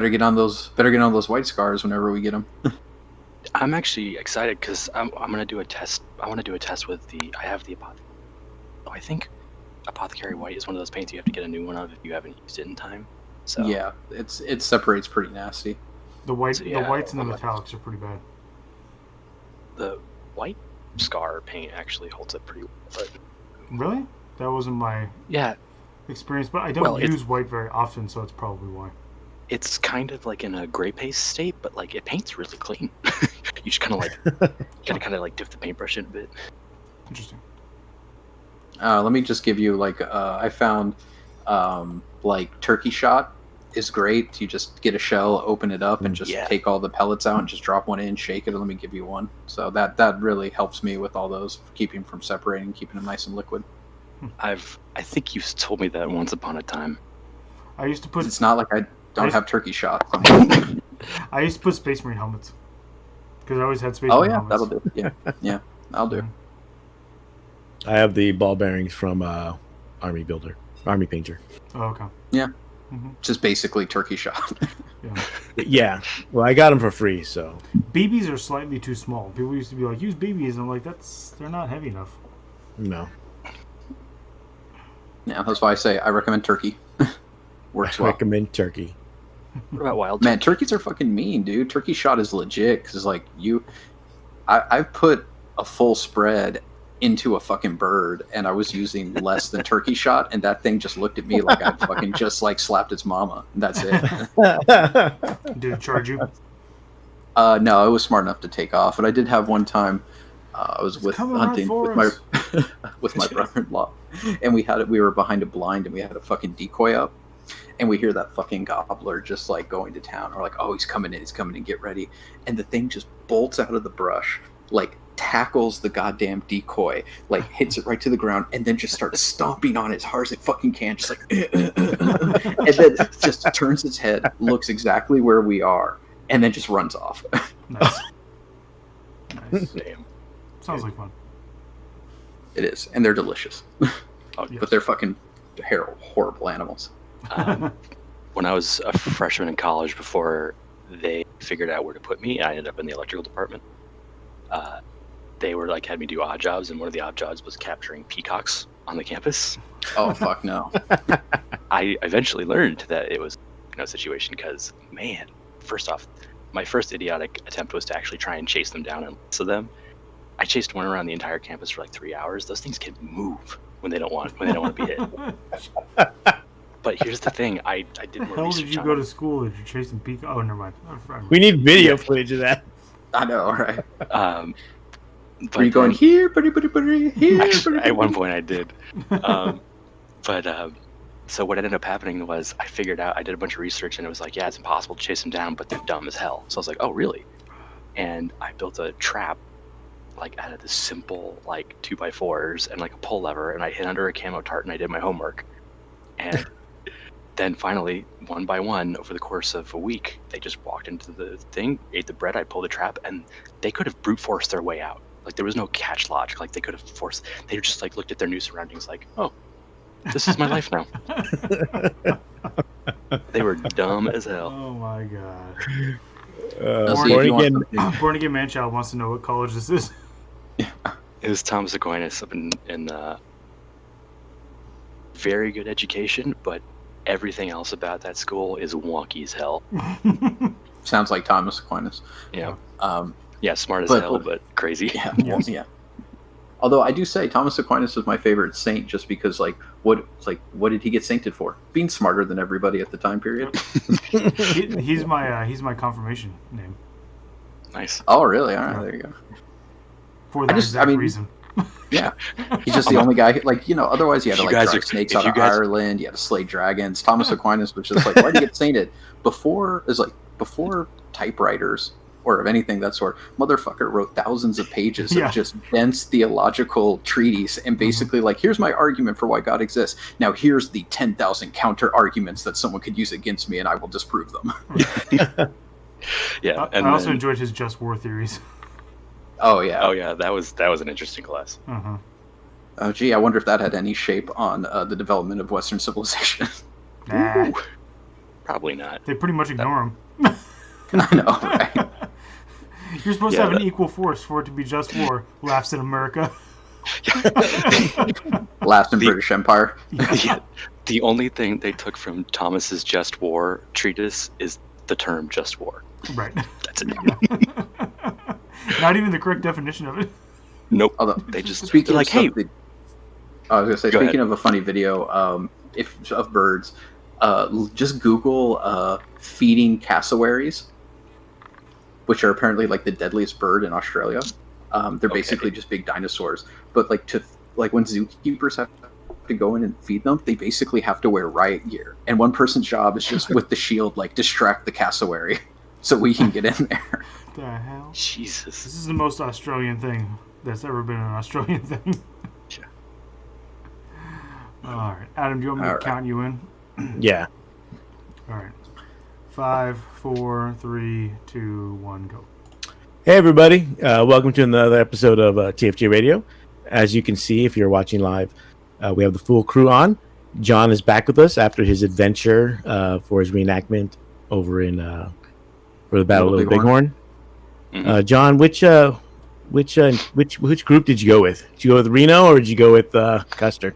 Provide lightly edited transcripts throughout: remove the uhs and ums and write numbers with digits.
Better get on those white scars whenever we get them. I'm actually excited because I'm gonna do a test. I want to do a test with I have the I think Apothecary White is one of those paints you have to get a new one of if you haven't used it in time. So yeah, it separates pretty nasty. The whites and the metallics are pretty bad. The white scar paint actually holds up pretty well. But really, that wasn't my experience. But I don't use white very often, so it's probably why. It's kind of like in a gray paste state, but like it paints really clean. You just kind of like dip the paintbrush in a bit. Interesting. Let me just give you like I found like turkey shot is great. You just get a shell, open it up, and just take all the pellets out and just drop one in, shake it, and let me give you one. So that really helps me with all those, keeping from separating, keeping them nice and liquid. I think you told me that once upon a time. I used to put. It's not like I don't have turkey shot. I used to put Space Marine helmets because I always had Space Marine helmets. That'll do. Yeah, I'll do. I have the ball bearings from Army Painter. Oh, okay. Yeah. Mm-hmm. Just basically turkey shot. Yeah. Well, I got them for free, so. BBs are slightly too small. People used to be like, use BBs, and I'm like, they're not heavy enough. No. Yeah, that's why I say I recommend turkey. Works well. Recommend turkey. What about wild? Man, turkeys are fucking mean, dude. Turkey shot is legit because like I've put a full spread into a fucking bird, and I was using less than turkey shot, and that thing just looked at me like I'd fucking just like slapped its mama. And that's it. Did it charge you? No, I was smart enough to take off, but I did have one time. I was hunting with my brother-in-law, and we were behind a blind, and we had a fucking decoy up, and we hear that fucking gobbler just like going to town. We're like, oh, he's coming in, get ready, and the thing just bolts out of the brush, like tackles the goddamn decoy, like hits it right to the ground, and then just starts stomping on it as hard as it fucking can, just like, and then just turns its head, looks exactly where we are, and then just runs off. Nice. Damn. Sounds like fun. It is, and they're delicious. But they're fucking horrible animals. When I was a freshman in college, before they figured out where to put me, I ended up in the electrical department. They were like had me do odd jobs, and one of the odd jobs was capturing peacocks on the campus. Oh fuck no! I eventually learned that it was no situation because, man, first off, my first idiotic attempt was to actually try and chase them down and lasso them. I chased one around the entire campus for like 3 hours. Those things can move when they don't want to be hit. But here's the thing: I did more research. How did you go to school? Did you chase some peacocks? Oh, never mind. We need video footage of that. I know, right? Were you going here, here? Actually, at one point I did. So what ended up happening was I figured out, I did a bunch of research, and it was like, yeah, it's impossible to chase them down, but they're dumb as hell. So I was like, oh, really? And I built a trap, like out of the simple, like 2x4s and like a pull lever, and I hid under a camo tarp, and I did my homework. And then finally, one by one, over the course of a week, they just walked into the thing, ate the bread, I pulled the trap, and they could have brute forced their way out. Like, there was no catch logic. Like, they could have forced... They just, like, looked at their new surroundings like, oh, this is my life now. They were dumb as hell. Oh, my God. Born Again Manchild wants to know what college this is. It was Thomas Aquinas up in very good education, but everything else about that school is wonky as hell. Sounds like Thomas Aquinas. Yeah. Yeah, smart as hell, but crazy. Yeah, yeah. Although I do say Thomas Aquinas is my favorite saint, just because, like, what did he get sainted for? Being smarter than everybody at the time period. He's my confirmation name. Nice. Oh, really? All right, there you go. For that reason. Yeah, he's just the only guy. Like, you know, otherwise you had to drive snakes out of Ireland. You had to slay dragons. Thomas Aquinas was just like, why did you get sainted? Before typewriters or of anything that sort, motherfucker wrote thousands of pages of just dense theological treatise, and basically like, here's my argument for why God exists. Now here's the 10,000 counter arguments that someone could use against me, and I will disprove them. Yeah, I also enjoyed his just war theories. Oh yeah, that was an interesting class. Oh gee, I wonder if that had any shape on the development of Western civilization. Nah. Probably not. They pretty much ignore them. I know, right? You're supposed to have an equal force for it to be just war. Laughs in America. Laughs in British Empire. Yeah. The only thing they took from Thomas's Just War treatise is the term just war. Right. That's it. Not even the correct definition of it. Nope. Although, they just speaking like, hey. I was gonna say, speaking of a funny video, of birds, just Google feeding cassowaries, which are apparently like the deadliest bird in Australia. They're basically just big dinosaurs, but like when zookeepers have to go in and feed them, they basically have to wear riot gear, and one person's job is just with the shield like distract the cassowary so we can get in there. What the hell? Jesus. This is the most Australian thing that's ever been an Australian thing. Yeah. All right, Adam, do you want me to count you in? Yeah. All right. 5, 4, 3, 2, 1, go. Hey everybody, welcome to another episode of TFG Radio. As you can see, if you're watching live, we have the full crew on. John is back with us after his adventure for his reenactment over in for the Battle of the Bighorn. Mm-hmm. John, which group did you go with? Did you go with Reno or did you go with Custer?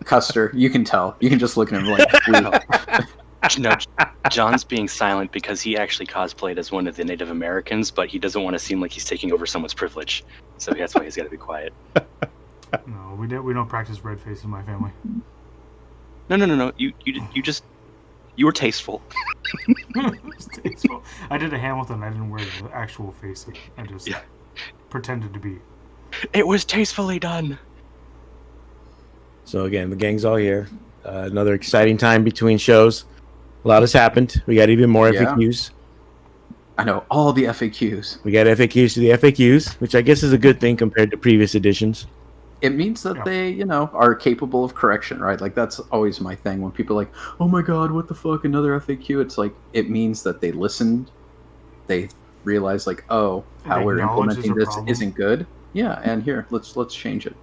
Custer, you can tell. You can just look at him like, Reno. No, John's being silent because he actually cosplayed as one of the Native Americans, but he doesn't want to seem like he's taking over someone's privilege, so that's why he's got to be quiet. No, we don't practice red face in my family. No. You were tasteful. Tasteful. I did a Hamilton. I didn't wear the actual face. I just pretended to be. It was tastefully done. So again, the gang's all here. Another exciting time between shows. A lot has happened. We got even more FAQs. I know, all the FAQs. We got FAQs to the FAQs, which I guess is a good thing compared to previous editions. It means that they, are capable of correction, right? Like, that's always my thing. When people are like, oh my god, what the fuck, another FAQ? It's like, it means that they listened. They realize, like, oh, how we're implementing this isn't good. Yeah, and here, let's change it.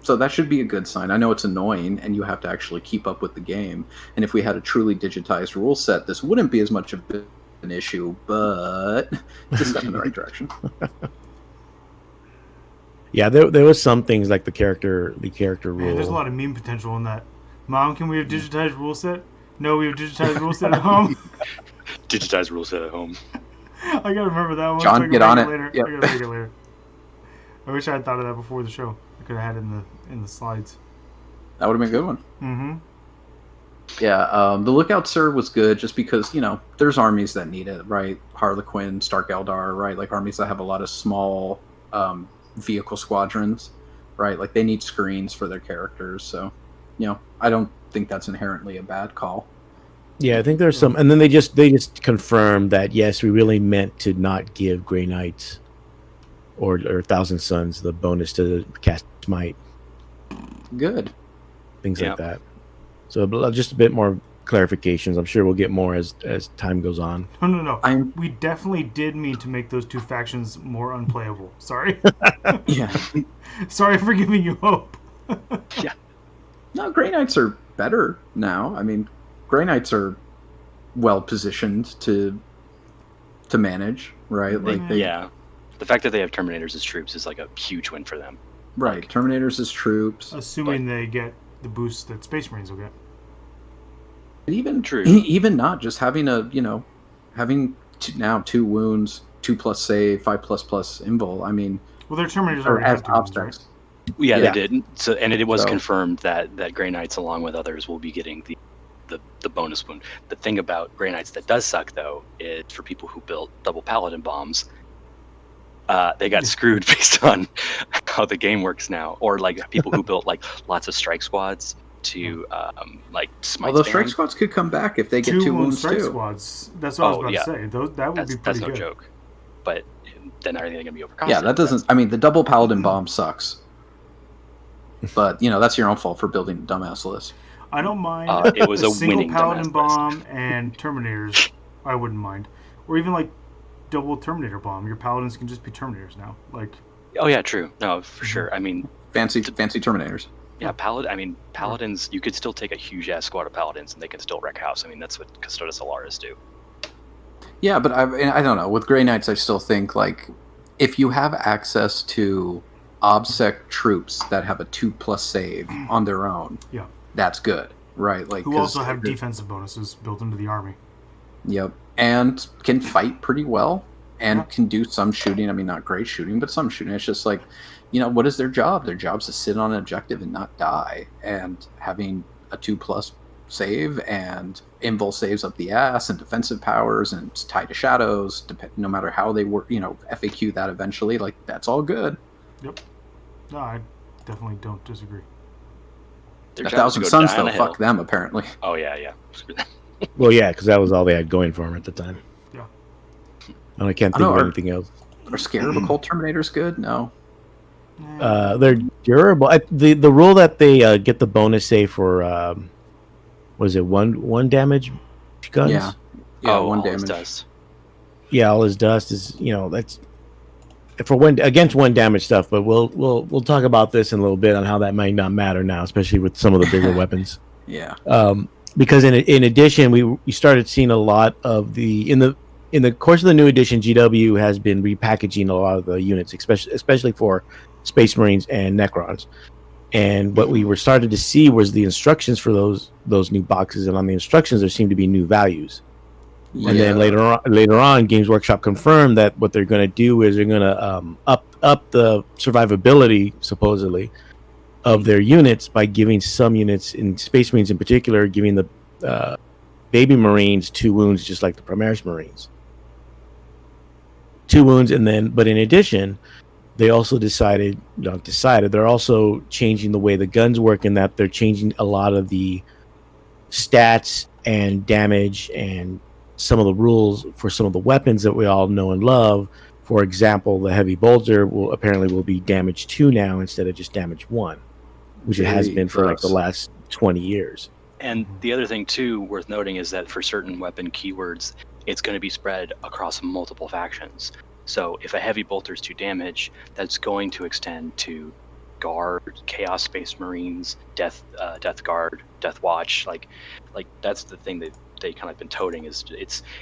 So that should be a good sign. I know it's annoying, and you have to actually keep up with the game. And if we had a truly digitized rule set, this wouldn't be as much of an issue, but it's a step in the right direction. Yeah, there was some things like the character rule. Man, there's a lot of meme potential in that. Mom, can we have digitized rule set? No, we have digitized rule set at home. Digitized rule set at home. I gotta remember that one. John, get on it. Later. Yep. I gotta make it later. I wish I had thought of that before the show. I could have had it in the slides. That would have been a good one. Mm-hmm. Yeah, the Lookout Sir was good just because, there's armies that need it, right? Harlequin, Stark Eldar, right? Like armies that have a lot of small vehicle squadrons, right? Like they need screens for their characters. So, I don't think that's inherently a bad call. Yeah, I think there's some, and then they just confirmed that yes, we really meant to not give Grey Knights or Thousand Sons the bonus to cast Might. Good. Things like that. So just a bit more clarifications. I'm sure we'll get more as time goes on. No. We definitely did mean to make those two factions more unplayable. Sorry. Yeah. Sorry for giving you hope. Yeah. No, Grey Knights are better now. I mean, Grey Knights are well positioned to manage, right? Like the fact that they have Terminators as troops is like a huge win for them. Right, Terminators as troops. Assuming they get the boost that Space Marines will get. Even not just having having now 2 wounds, 2+ save, 5++ invul. I mean, well, their Terminators already have 2 wounds, right? Yeah, they did. So, and it was confirmed that Grey Knights, along with others, will be getting the bonus wound. The thing about Grey Knights that does suck, though, is for people who built double Paladin bombs, they got screwed based on how the game works now. Or like people who built like lots of strike squads to like smite. Although strike squads could come back if they get 2 wounds strike too. Squads. That's what I was about to say. That would be pretty good. That's no joke. But then are they going to be overcosted? Yeah, that doesn't. I mean, the double Paladin bomb sucks. But that's your own fault for building a dumbass list. I don't mind. It was a single winning Paladin bomb and Terminators. I wouldn't mind, or even like double Terminator bomb. Your Paladins can just be Terminators now. Like. Oh yeah, true. No, for sure. I mean, fancy Terminators. Yeah, paladins. You could still take a huge ass squad of paladins, and they can still wreck house. I mean, that's what Custodes Alaris do. Yeah, but I don't know. With Grey Knights, I still think like if you have access to OBSEC troops that have a 2+ save on their own, yeah, that's good, right? Like who also have defensive bonuses built into the army. Yep, and can fight pretty well and can do some shooting. I mean, not great shooting, but some shooting. It's just like, what is their job? Their job's to sit on an objective and not die. And having a 2+ save and invul saves up the ass and defensive powers and tie to shadows, no matter how they work, FAQ that eventually, like that's all good. Yep. No, I definitely don't disagree. 1,000 Suns, though, fuck them, apparently. Oh, yeah. Screw them. Well, yeah, because that was all they had going for them at the time. Yeah. And I can't think of anything else. Are Scarab Occult Terminators good? No. They're durable. The rule that they get the bonus save for, was it one damage guns? Yeah, one damage. Dust. Yeah, all his dust is that's for against 1 damage stuff. But we'll talk about this in a little bit on how that might not matter now, especially with some of the bigger weapons. Yeah. Because in addition, we started seeing a lot of in the course of the new edition, GW has been repackaging a lot of the units, especially for Space Marines and Necrons. And what we were starting to see was the instructions for those new boxes, and on the instructions there seemed to be new values. Yeah. And then later on, Games Workshop confirmed that what they're going to do is they're going to up the survivability, supposedly, of their units by giving some units, in Space Marines in particular, giving the Baby Marines 2 wounds, just like the Primaris Marines. 2 wounds, but in addition, they also they're also changing the way the guns work, in that they're changing a lot of the stats and damage and some of the rules for some of the weapons that we all know and love. For example, the Heavy Bolter will be damage 2 now instead of just damage 1, which it has been for like the last 20 years. And the other thing too worth noting is that for certain weapon keywords, it's going to be spread across multiple factions. So if a Heavy Bolter is 2 damage, that's going to extend to Guard, Chaos Space Marines, Death Guard, Death Watch. Like that's the thing that they kind of been toting, is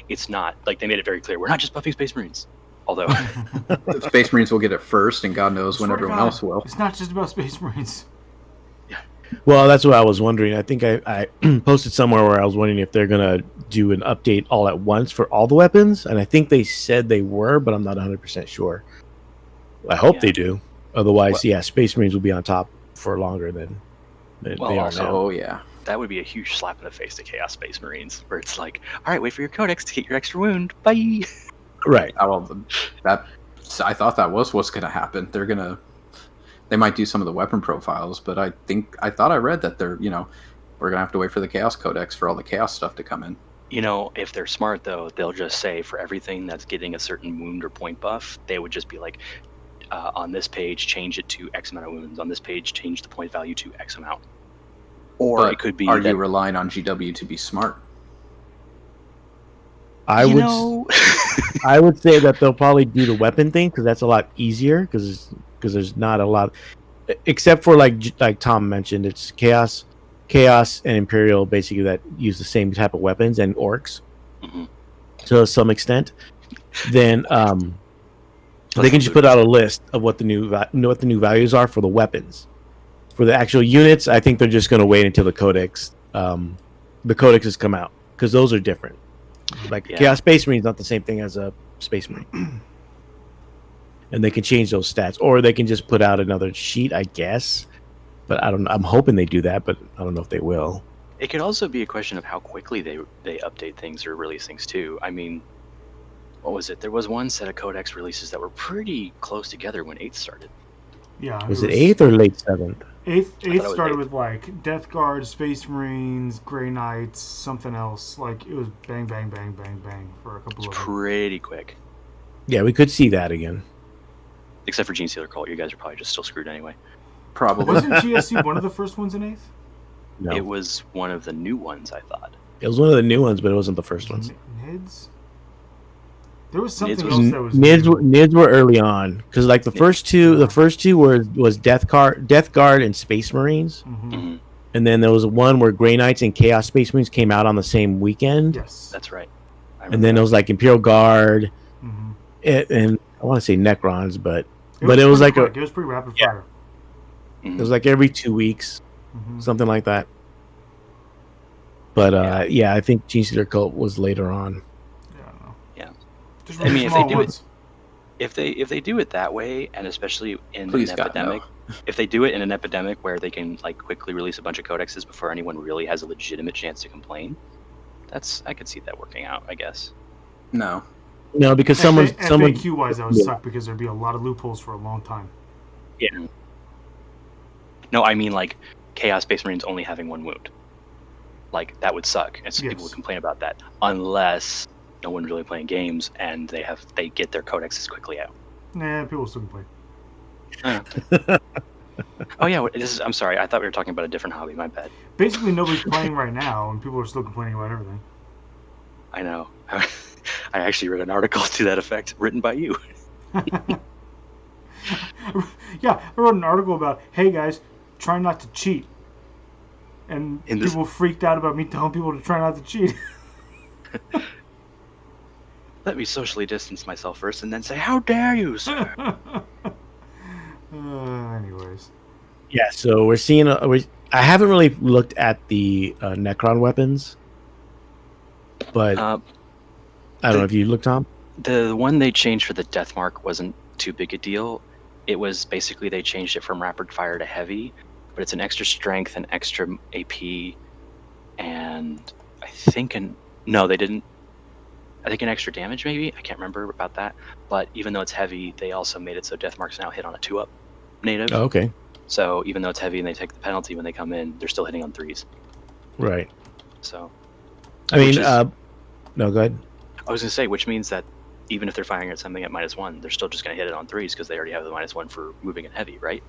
it's not like they made it very clear, we're not just buffing Space Marines. Although the Space Marines will get it first, and God knows when everyone else will. It's not just about Space Marines. Well, that's what I was wondering. I think I posted somewhere where I was wondering if they're going to do an update all at once for all the weapons. And I think they said they were, but I'm not 100% sure. I hope they do. Otherwise, Space Marines will be on top for longer than they are now. Oh, yeah. That would be a huge slap in the face to Chaos Space Marines, where it's like, all right, wait for your codex to get your extra wound. Bye. Right. I thought that was what's going to happen. They might do some of the weapon profiles, but I thought I read that we're going to have to wait for the Chaos Codex for all the Chaos stuff to come in. If they're smart, though, they'll just say for everything that's getting a certain wound or point buff, they would just be like, on this page, change it to X amount of wounds. On this page, change the point value to X amount. Or it could be. Are you relying on GW to be smart? I would say that they'll probably do the weapon thing, because that's a lot easier, because there's not a lot, except for like Tom mentioned, it's Chaos and Imperial basically that use the same type of weapons, and Orcs to some extent. Then they can just put out a list of what the new values are for the weapons. For the actual units, I think they're just going to wait until the codexes come out, because those are different. Chaos Space Marine is not the same thing as a Space Marine. And they can change those stats, or they can just put out another sheet, I guess. But I don't know. I'm hoping they do that, but I don't know if they will. It could also be a question of how quickly they update things or release things too. I mean, what was it? There was one set of codex releases that were pretty close together when 8th started. Yeah. Was it 8th or late 7th? 8th started with like Death Guard, Space Marines, Grey Knights, something else. Like it was bang, bang, bang, bang, bang for a couple of them. Pretty quick. Yeah, we could see that again. Except for Gene Stealer Cult, you guys are probably just still screwed anyway. Probably. Wasn't GSC one of the first ones in 8th? No. It was one of the new ones, I thought. It was one of the new ones, but it wasn't the first ones. NIDS? There was something Nids else that was Nids were early on because like the first two was Death Guard and Space Marines, and then there was one where Grey Knights and Chaos Space Marines came out on the same weekend. Yes, that's right. And then it was like Imperial Guard, and I want to say Necrons, but it was like it was pretty rapid fire. It was like every 2 weeks, something like that. But I think Gene Stealer Cult was later on. Yeah, I don't know. Yeah, Just I mean, if they do ones. if they do it that way, and especially in Please, an God, epidemic, if they do it in an epidemic where they can like quickly release a bunch of codexes before anyone really has a legitimate chance to complain, I could see that working out, I guess. No, because someone FAQ wise, that would suck because there'd be a lot of loopholes for a long time. Yeah. No, I mean like Chaos Space Marines only having one wound. Like that would suck, and some people would complain about that unless no one's really playing games and they get their codexes quickly out. Nah, people still complain. Oh yeah, I'm sorry. I thought we were talking about a different hobby. My bad. Basically, nobody's playing right now, and people are still complaining about everything. I know. I actually read an article to that effect, written by you. Yeah, I wrote an article about, hey guys, try not to cheat. And people freaked out about me telling people to try not to cheat. Let me socially distance myself first and then say, how dare you, sir? Anyways. Yeah, so we're seeing... I haven't really looked at the Necron weapons, but I don't know if you looked, Tom? The one they changed for the Death Mark wasn't too big a deal. It was basically they changed it from rapid fire to heavy, but it's an extra strength and extra AP, and I think no, they didn't. I think an extra damage maybe. I can't remember about that. But even though it's heavy, they also made it so Death Marks now hit on a 2-up native. Oh, okay. So even though it's heavy and they take the penalty when they come in, they're still hitting on 3s. Right. So. I mean, no, go ahead. I was gonna say, which means that even if they're firing at something at -1, they're still just gonna hit it on 3s because they already have the -1 for moving it heavy, right?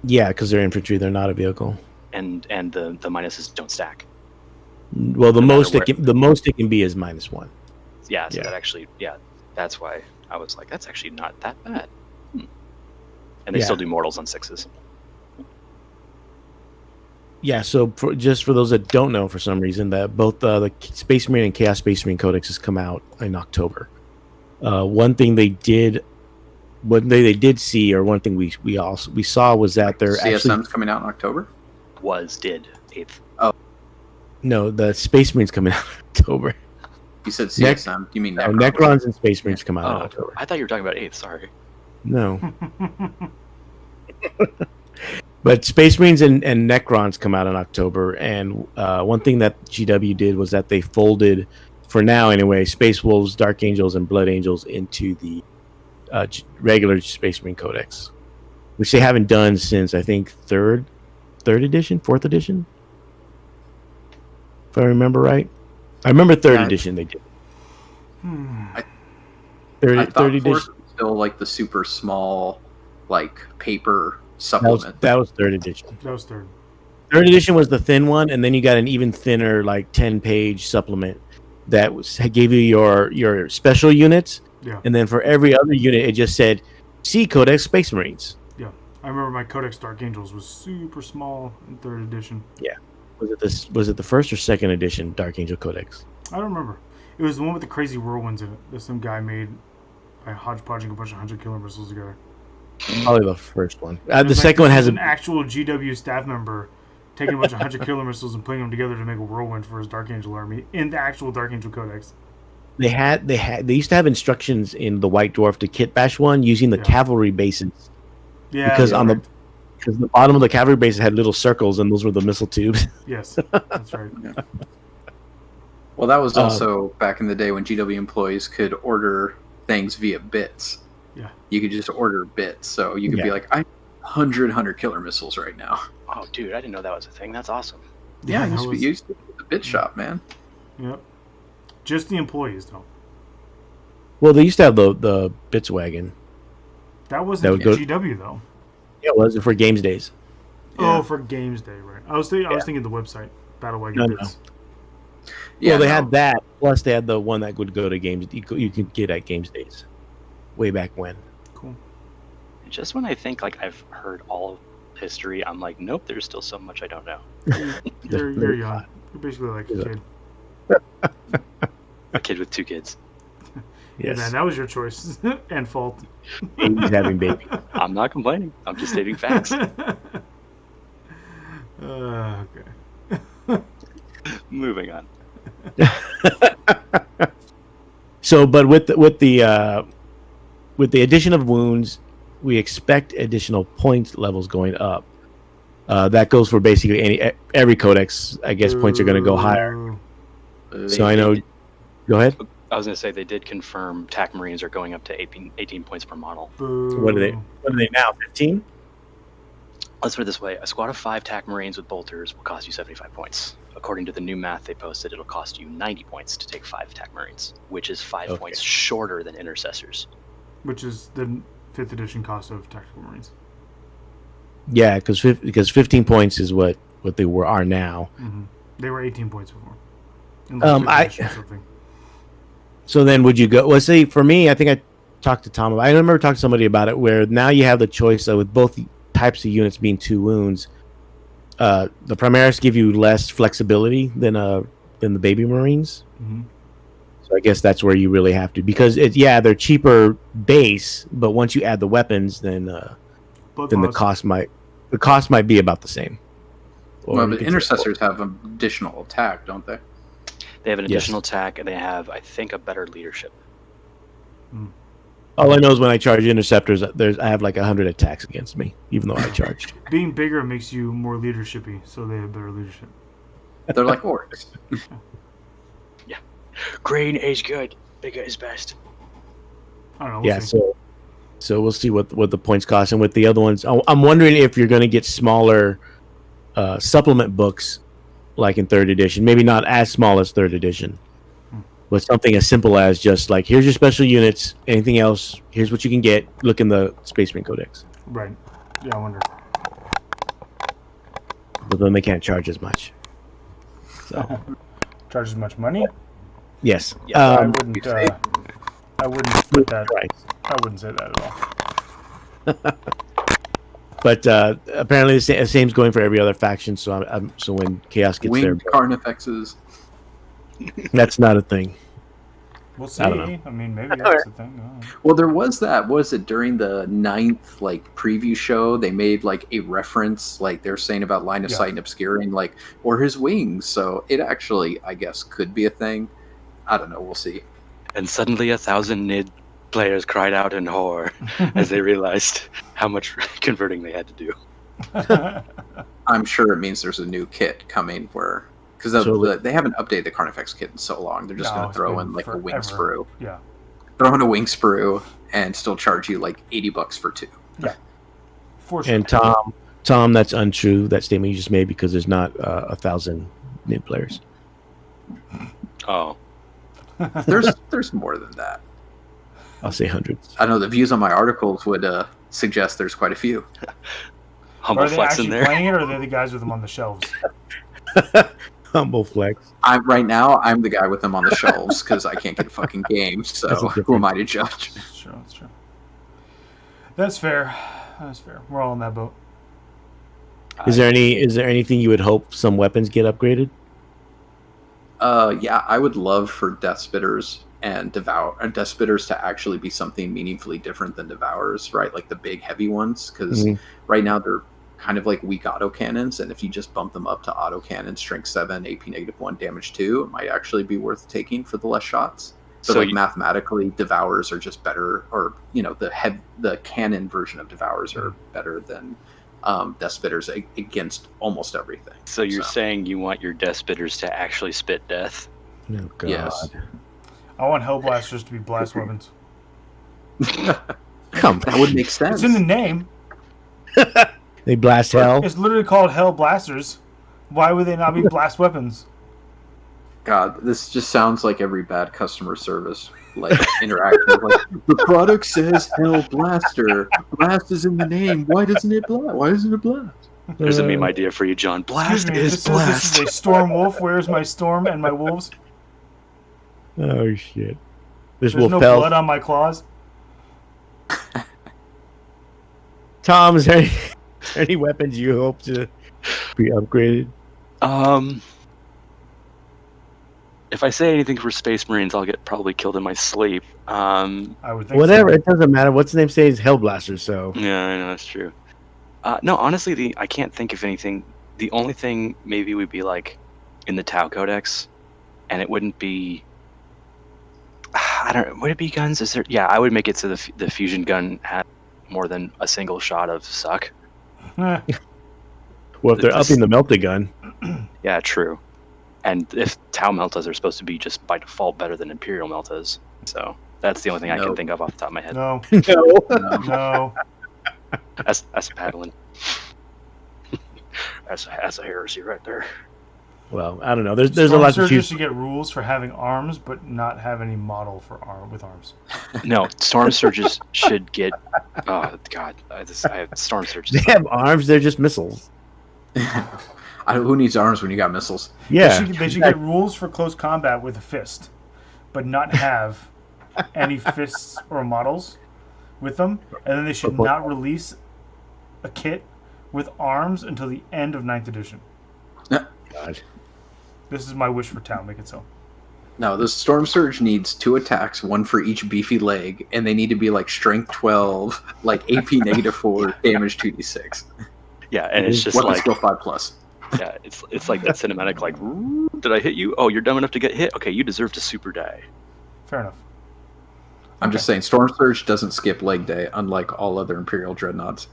Yeah, because they're infantry; they're not a vehicle. And the minuses don't stack. Well, the most it can be is -1. Yeah, so that actually, that's why I was like, that's actually not that bad. And they still do mortals on 6s. Yeah, so for those that don't know, for some reason, that both the Space Marine and Chaos Space Marine codexes come out in October. One thing they did see, or one thing we saw was that they're CSM's coming out in October. Did 8th. Oh no, the Space Marines coming out in October. You said CSM. You mean Necrons? Necrons and Space Marines come out in October. I thought you were talking about 8th. Sorry. No. But Space Marines and Necrons come out in October, and one thing that GW did was that they folded, for now anyway, Space Wolves, Dark Angels, and Blood Angels into the regular Space Marine Codex, which they haven't done since, I think, 4th edition, if I remember right. I remember 3rd edition they did. Third edition still like the super small, like paper supplement. That was 3rd edition. That was 3rd. 3rd edition was the thin one, and then you got an even thinner, like 10-page supplement that gave you your special units. Yeah. And then for every other unit, it just said, "See Codex Space Marines." Yeah, I remember my Codex Dark Angels was super small in 3rd edition. Yeah. Was it the 1st or 2nd edition Dark Angel Codex? I don't remember. It was the one with the crazy whirlwinds in it that some guy made by hodgepodging a bunch of 100 killer missiles together. Probably the first one. The second one has an actual GW staff member taking a bunch of 100 killer missiles and putting them together to make a whirlwind for his Dark Angel army in the actual Dark Angel Codex. They used to have instructions in the White Dwarf to kit bash one using the cavalry bases. Yeah, because because the bottom of the cavalry base had little circles, and those were the missile tubes. Yes, that's right. Yeah. Well, that was also back in the day when GW employees could order things via bits. Yeah. You could just order bits, so you could be like, I have 100 killer missiles right now. Oh, dude, I didn't know that was a thing. That's awesome. Yeah, you used to be the bit shop, man. Yep. Just the employees, though. Well, they used to have the bits wagon. That wasn't GW, though. Yeah, it was for Games Days. Oh, for Games Day, right. I was thinking the website, Battle Wagon Bits. Yeah, well, they had that. Plus, they had the one that would go to games. You could get at Games Days, way back when. Cool. Just when I think like I've heard all of history, I'm like, nope. There's still so much I don't know. You're young. You're basically like a kid. A kid with 2 kids. Yes. Yeah, man, that was your choice and fault. He's having baby. I'm not complaining. I'm just stating facts. Okay. Moving on. So, but with the addition of wounds, we expect additional point levels going up. That goes for basically every codex. I guess points are going to go higher. So I know. Go ahead. I was going to say they did confirm TAC Marines are going up to 18 points per model. What are they now? 15? Let's put it this way: a squad of 5 TAC Marines with bolters will cost you 75 points. According to the new math they posted, it'll cost you 90 points to take 5 TAC Marines, which is 5 points shorter than Intercessors. Which is the 5th edition cost of Tactical Marines. Yeah, because 15 points is what they are now. Mm-hmm. They were 18 points before. So then would you go? Let's say for me, I think I talked to Tom. I remember talking to somebody about it where now you have the choice of, with both types of units being 2 wounds. The Primaris give you less flexibility than the Baby Marines. Mm-hmm. So I guess that's where you really have to, because they're cheaper base, but once you add the weapons, then the cost might be about the same. Well, but Intercessors have an additional attack, don't they? They have an additional attack, and they have, I think, a better leadership. All I know is when I charge Interceptors, I have like 100 attacks against me, even though I charged. Being bigger makes you more leadershipy, so they have better leadership. They're like orcs. Yeah. Green is good. Bigger is best. I don't know. We'll see. So we'll see what the points cost. And with the other ones, I'm wondering if you're going to get smaller supplement books like in 3rd edition. Maybe not as small as 3rd edition. But something as simple as just like, here's your special units. Anything else, here's what you can get. Look in the Space Marine Codex. Right. Yeah, I wonder. But then they can't charge as much. So. Charge as much money? Yes. I wouldn't put that. Right. I wouldn't say that at all. But apparently the same's going for every other faction. So so when Chaos gets Winged there, Carnifexes. That's not a thing. We'll see. I mean, maybe that's a thing. Well, there was that. Was it during the 9th preview show? They made a reference, they're saying about line of sight and obscuring, or his wings. So it actually, I guess, could be a thing. I don't know. We'll see. And suddenly 1,000 NID players cried out in horror as they realized how much converting they had to do. I'm sure it means there's a new kit coming because they haven't updated the Carnifex kit in so long. They're just going to throw in a wing sprue. Yeah. Throw in a wing sprue and still charge you $80 for 2. Yeah. For sure. And Tom, that's untrue. That statement you just made, because there's not 1,000 NID players. Oh. There's more than that. I'll say hundreds. I know the views on my articles would suggest there's quite a few. Humble flex in there. Are they actually playing it, or are they the guys with them on the shelves? Humble flex. Right now, I'm the guy with them on the shelves because I can't get a fucking game. So who am I to judge? That's true. That's fair. We're all in that boat. Is there anything you would hope some weapons get upgraded? Yeah, I would love for Death Spitters and Death Spitters to actually be something meaningfully different than Devourers, right? Like the big heavy ones, because right now they're kind of like weak autocannons, and if you just bump them up to autocannon, strength 7, AP -1, damage 2, it might actually be worth taking for the less shots. But so mathematically, Devourers are just better, or the cannon version of Devourers are better than Death Spitters against almost everything. So you're saying you want your Death Spitters to actually spit death? Oh, God. Yes. I want Hell Blasters to be blast weapons. Come, that would make sense. It's in the name. They blast hell. It's literally called Hell Blasters. Why would they not be blast weapons? God, this just sounds like every bad customer service interaction. The product says Hell Blaster. Blast is in the name. Why doesn't it blast? Why isn't it blast? There's a meme idea for you, John. Blast is blast. This is a Storm Wolf. Where's my Storm and my Wolves? Oh shit! There's no blood on my claws. Tom, is there any weapons you hope to be upgraded? If I say anything for Space Marines, I'll get probably killed in my sleep. I would think whatever. so. It doesn't matter. What's the name says Hellblaster, so Yeah, I know that's true. No, honestly, I can't think of anything. The only thing maybe would be like in the Tau Codex, and it wouldn't be. I don't know. Would it be guns? Is there? Yeah, I would make it so the fusion gun had more than a single shot of suck. Well, if they're upping the melta gun. Yeah, true. And if Tau Meltas are supposed to be just by default better than Imperial Meltas, so that's the only thing I can think of off the top of my head. No. No. That's paddling. That's a heresy right there. Well, I don't know. There's a lot to choose. Should get rules for having arms, but not have any model for with arms. No, Storm Surges should get. Oh God, I have Storm Surges. They have arms. They're just missiles. Who needs arms when you got missiles? Yeah, they should get rules for close combat with a fist, but not have any fists or models with them, and then they should not release a kit with arms until the end of 9th edition. God. This is my wish for Tau. Make it so. No, the Storm Surge needs 2 attacks, 1 for each beefy leg, and they need to be like Strength 12, like AP -4, damage 2d6. Yeah, and it's just Weapon like skill 5+. Yeah, it's like that cinematic. Like, did I hit you? Oh, you're dumb enough to get hit. Okay, you deserve to super die. Fair enough. I'm just saying, Storm Surge doesn't skip leg day, unlike all other Imperial Dreadnoughts.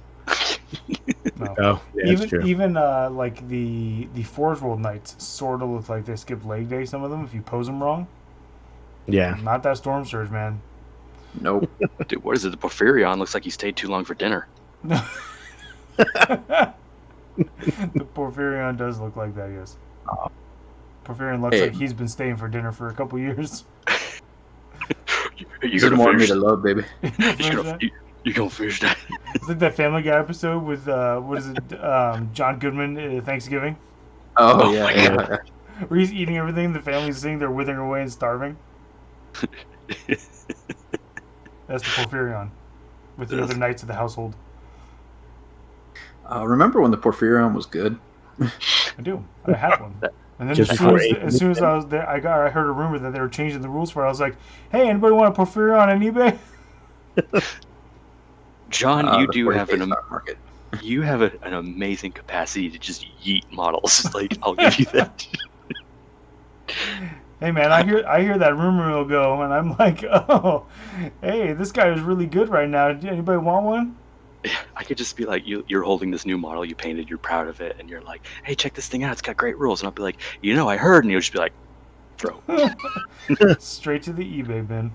No. Oh, yeah, that's true. Even like the Forge World Knights sort of look like they skip leg day. Some of them, if you pose them wrong. Yeah. Not that Storm Surge, man. Nope. Dude, what is it? The Porphyrion looks like he stayed too long for dinner. The Porphyrion does look like that, yes. Porphyrion looks like he's been staying for dinner for a couple years. You gonna want me to love, baby. You gonna finish that? Is it that Family Guy episode with what is it? John Goodman at Thanksgiving. Oh yeah. Where he's eating everything, the family's sitting there withering away and starving. That's the Porphyrion with the other knights of the household. Remember when the Porphyrion was good? I do. I had one. And then Just as soon as I was there, I heard a rumor that they were changing the rules for it. I was like, "Hey, anybody want a Porphyrion on eBay?" John, you do have market. You have an amazing capacity to just yeet models. Like, I'll give you that. Hey man, I hear that rumor will go, and I'm like, oh, hey, this guy is really good right now. Anybody want one? I could just be like, you're holding this new model you painted, you're proud of it, and you're like, hey, check this thing out, it's got great rules. And I'll be like, I heard, and you'll just be like, throw. Straight to the eBay bin.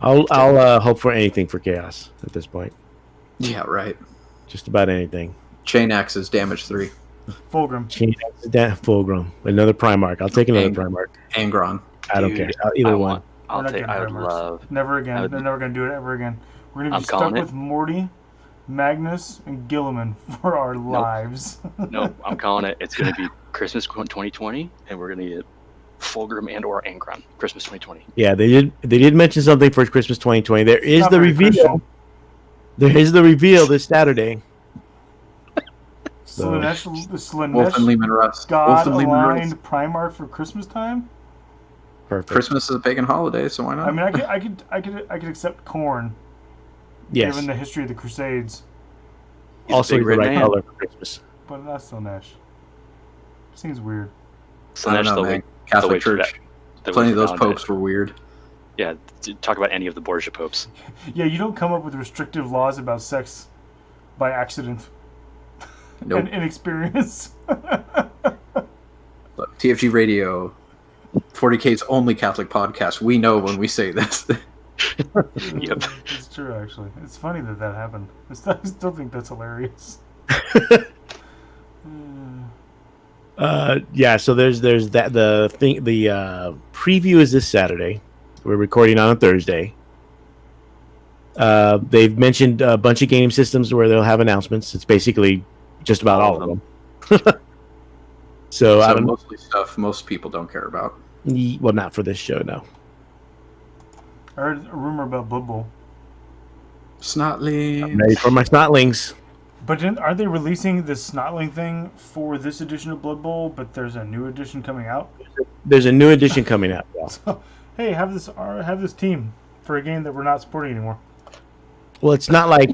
I'll hope for anything for Chaos at this point. Yeah, right. Just about anything. Chain Axes, damage 3. Fulgrim. Chain Axes, Fulgrim. Another Primarch. I'll take another Primarch. Angron. I don't care. Either one. I would love. Never again. They're never going to do it ever again. We're going to be stuck with Morty, Magnus, and Gilliman for our lives. Nope, I'm calling it. It's going to be Christmas 2020, and we're going to get Fulgrim and or Angron. Christmas 2020. Yeah, they did mention something for Christmas 2020. There is the reveal. Christian. There is the reveal this Saturday. Slanesh Wolf and Lehman Russ. God-aligned Primarch for Christmas time? Perfect. Christmas is a pagan holiday, so why not? I mean, I could accept corn. Yes. Given the history of the Crusades. Also, the right color for Christmas. But that's Slanesh. Seems weird. Slanesh, Catholic Church. Plenty of those popes were weird. Yeah, talk about any of the Borgia popes. Yeah, you don't come up with restrictive laws about sex by accident. Nope. And inexperience. Look, TFG Radio, 40K's only Catholic podcast. We know when we say this. Yep. It's true, actually. It's funny that happened. I still think that's hilarious. Yeah, so there's that the preview is this Saturday. We're recording on a Thursday. They've mentioned a bunch of game systems where they'll have announcements. It's basically just about all of them. So I don't mostly stuff most people don't care about. Well, not for this show, no. I heard a rumor about Blood Bowl. Snotling. I'm ready for my snotlings. But are they releasing this Snotling thing for this edition of Blood Bowl? But there's a new edition coming out. There's a new edition coming out. Yeah. So, hey, have this team for a game that we're not supporting anymore. Well, it's not like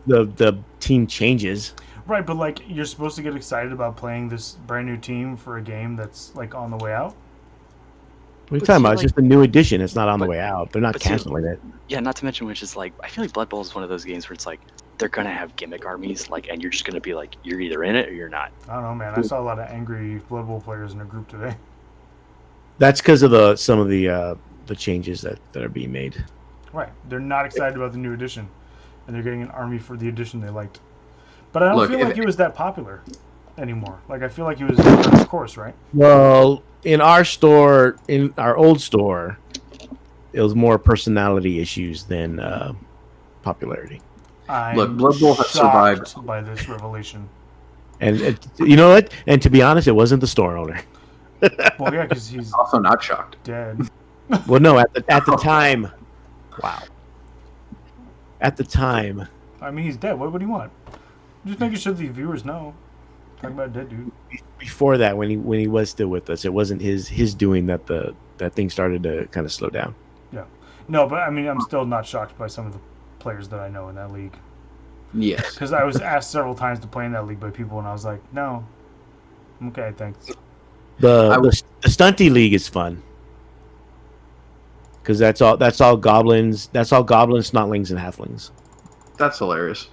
the team changes. Right, but like you're supposed to get excited about playing this brand new team for a game that's like on the way out. What are you talking about? It's just a new edition. It's not on the way out. They're not canceling it. Yeah, not to mention, which is like, I feel like Blood Bowl is one of those games where it's like they're gonna have gimmick armies, like, and you're just gonna be like, you're either in it or you're not. I don't know, man. I saw a lot of angry Blood Bowl players in a group today. That's because of some of the changes that are being made. Right, they're not excited about the new edition, and they're getting an army for the edition they liked. But I don't feel like it was that popular anymore. Like I feel like it was of course, right? Well, in our store, in our old store, it was more personality issues than popularity. I'm Blood Bowl has survived by this revelation. And you know what? And to be honest, it wasn't the store owner. Well, yeah, because he's also not shocked. Dead. Well, no, at the time. Wow. At the time. I mean, he's dead. What do you want? Just making sure the viewers know. Talking about a dead dude. Before that, when he was still with us, it wasn't his doing that that thing started to kind of slow down. Yeah. No, but I mean, I'm still not shocked by some of the players that I know in that league. Yes. Because I was asked several times to play in that league by people, and I was like, no. Okay, thanks. The stunty league is fun. Because that's all goblins. That's all goblins, snotlings, and halflings. That's hilarious.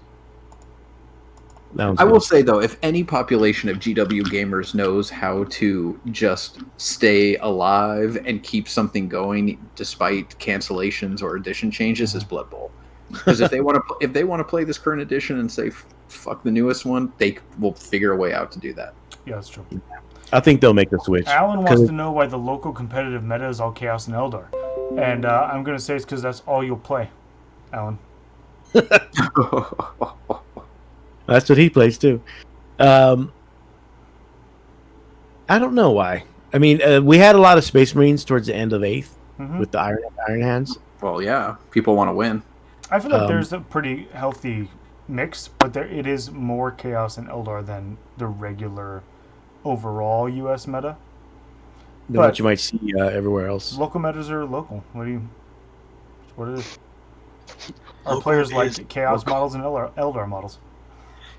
I will say though, if any population of GW gamers knows how to just stay alive and keep something going despite cancellations or edition changes, is Blood Bowl. Because if they want to play this current edition and say fuck the newest one, they will figure a way out to do that. Yeah, that's true. I think they'll make the switch. Alan wants to know why the local competitive meta is all Chaos and Eldar. And I'm going to say it's because that's all you'll play, Alan. That's what he plays too. I don't know why. I mean, we had a lot of Space Marines towards the end of 8th with the Iron Hands. Well, yeah, people want to win. I feel like there's a pretty healthy mix, but it is more Chaos and Eldar than the regular overall U.S. meta. Than what you might see everywhere else. Local metas are local. What is? Our players like Chaos models and Eldar models.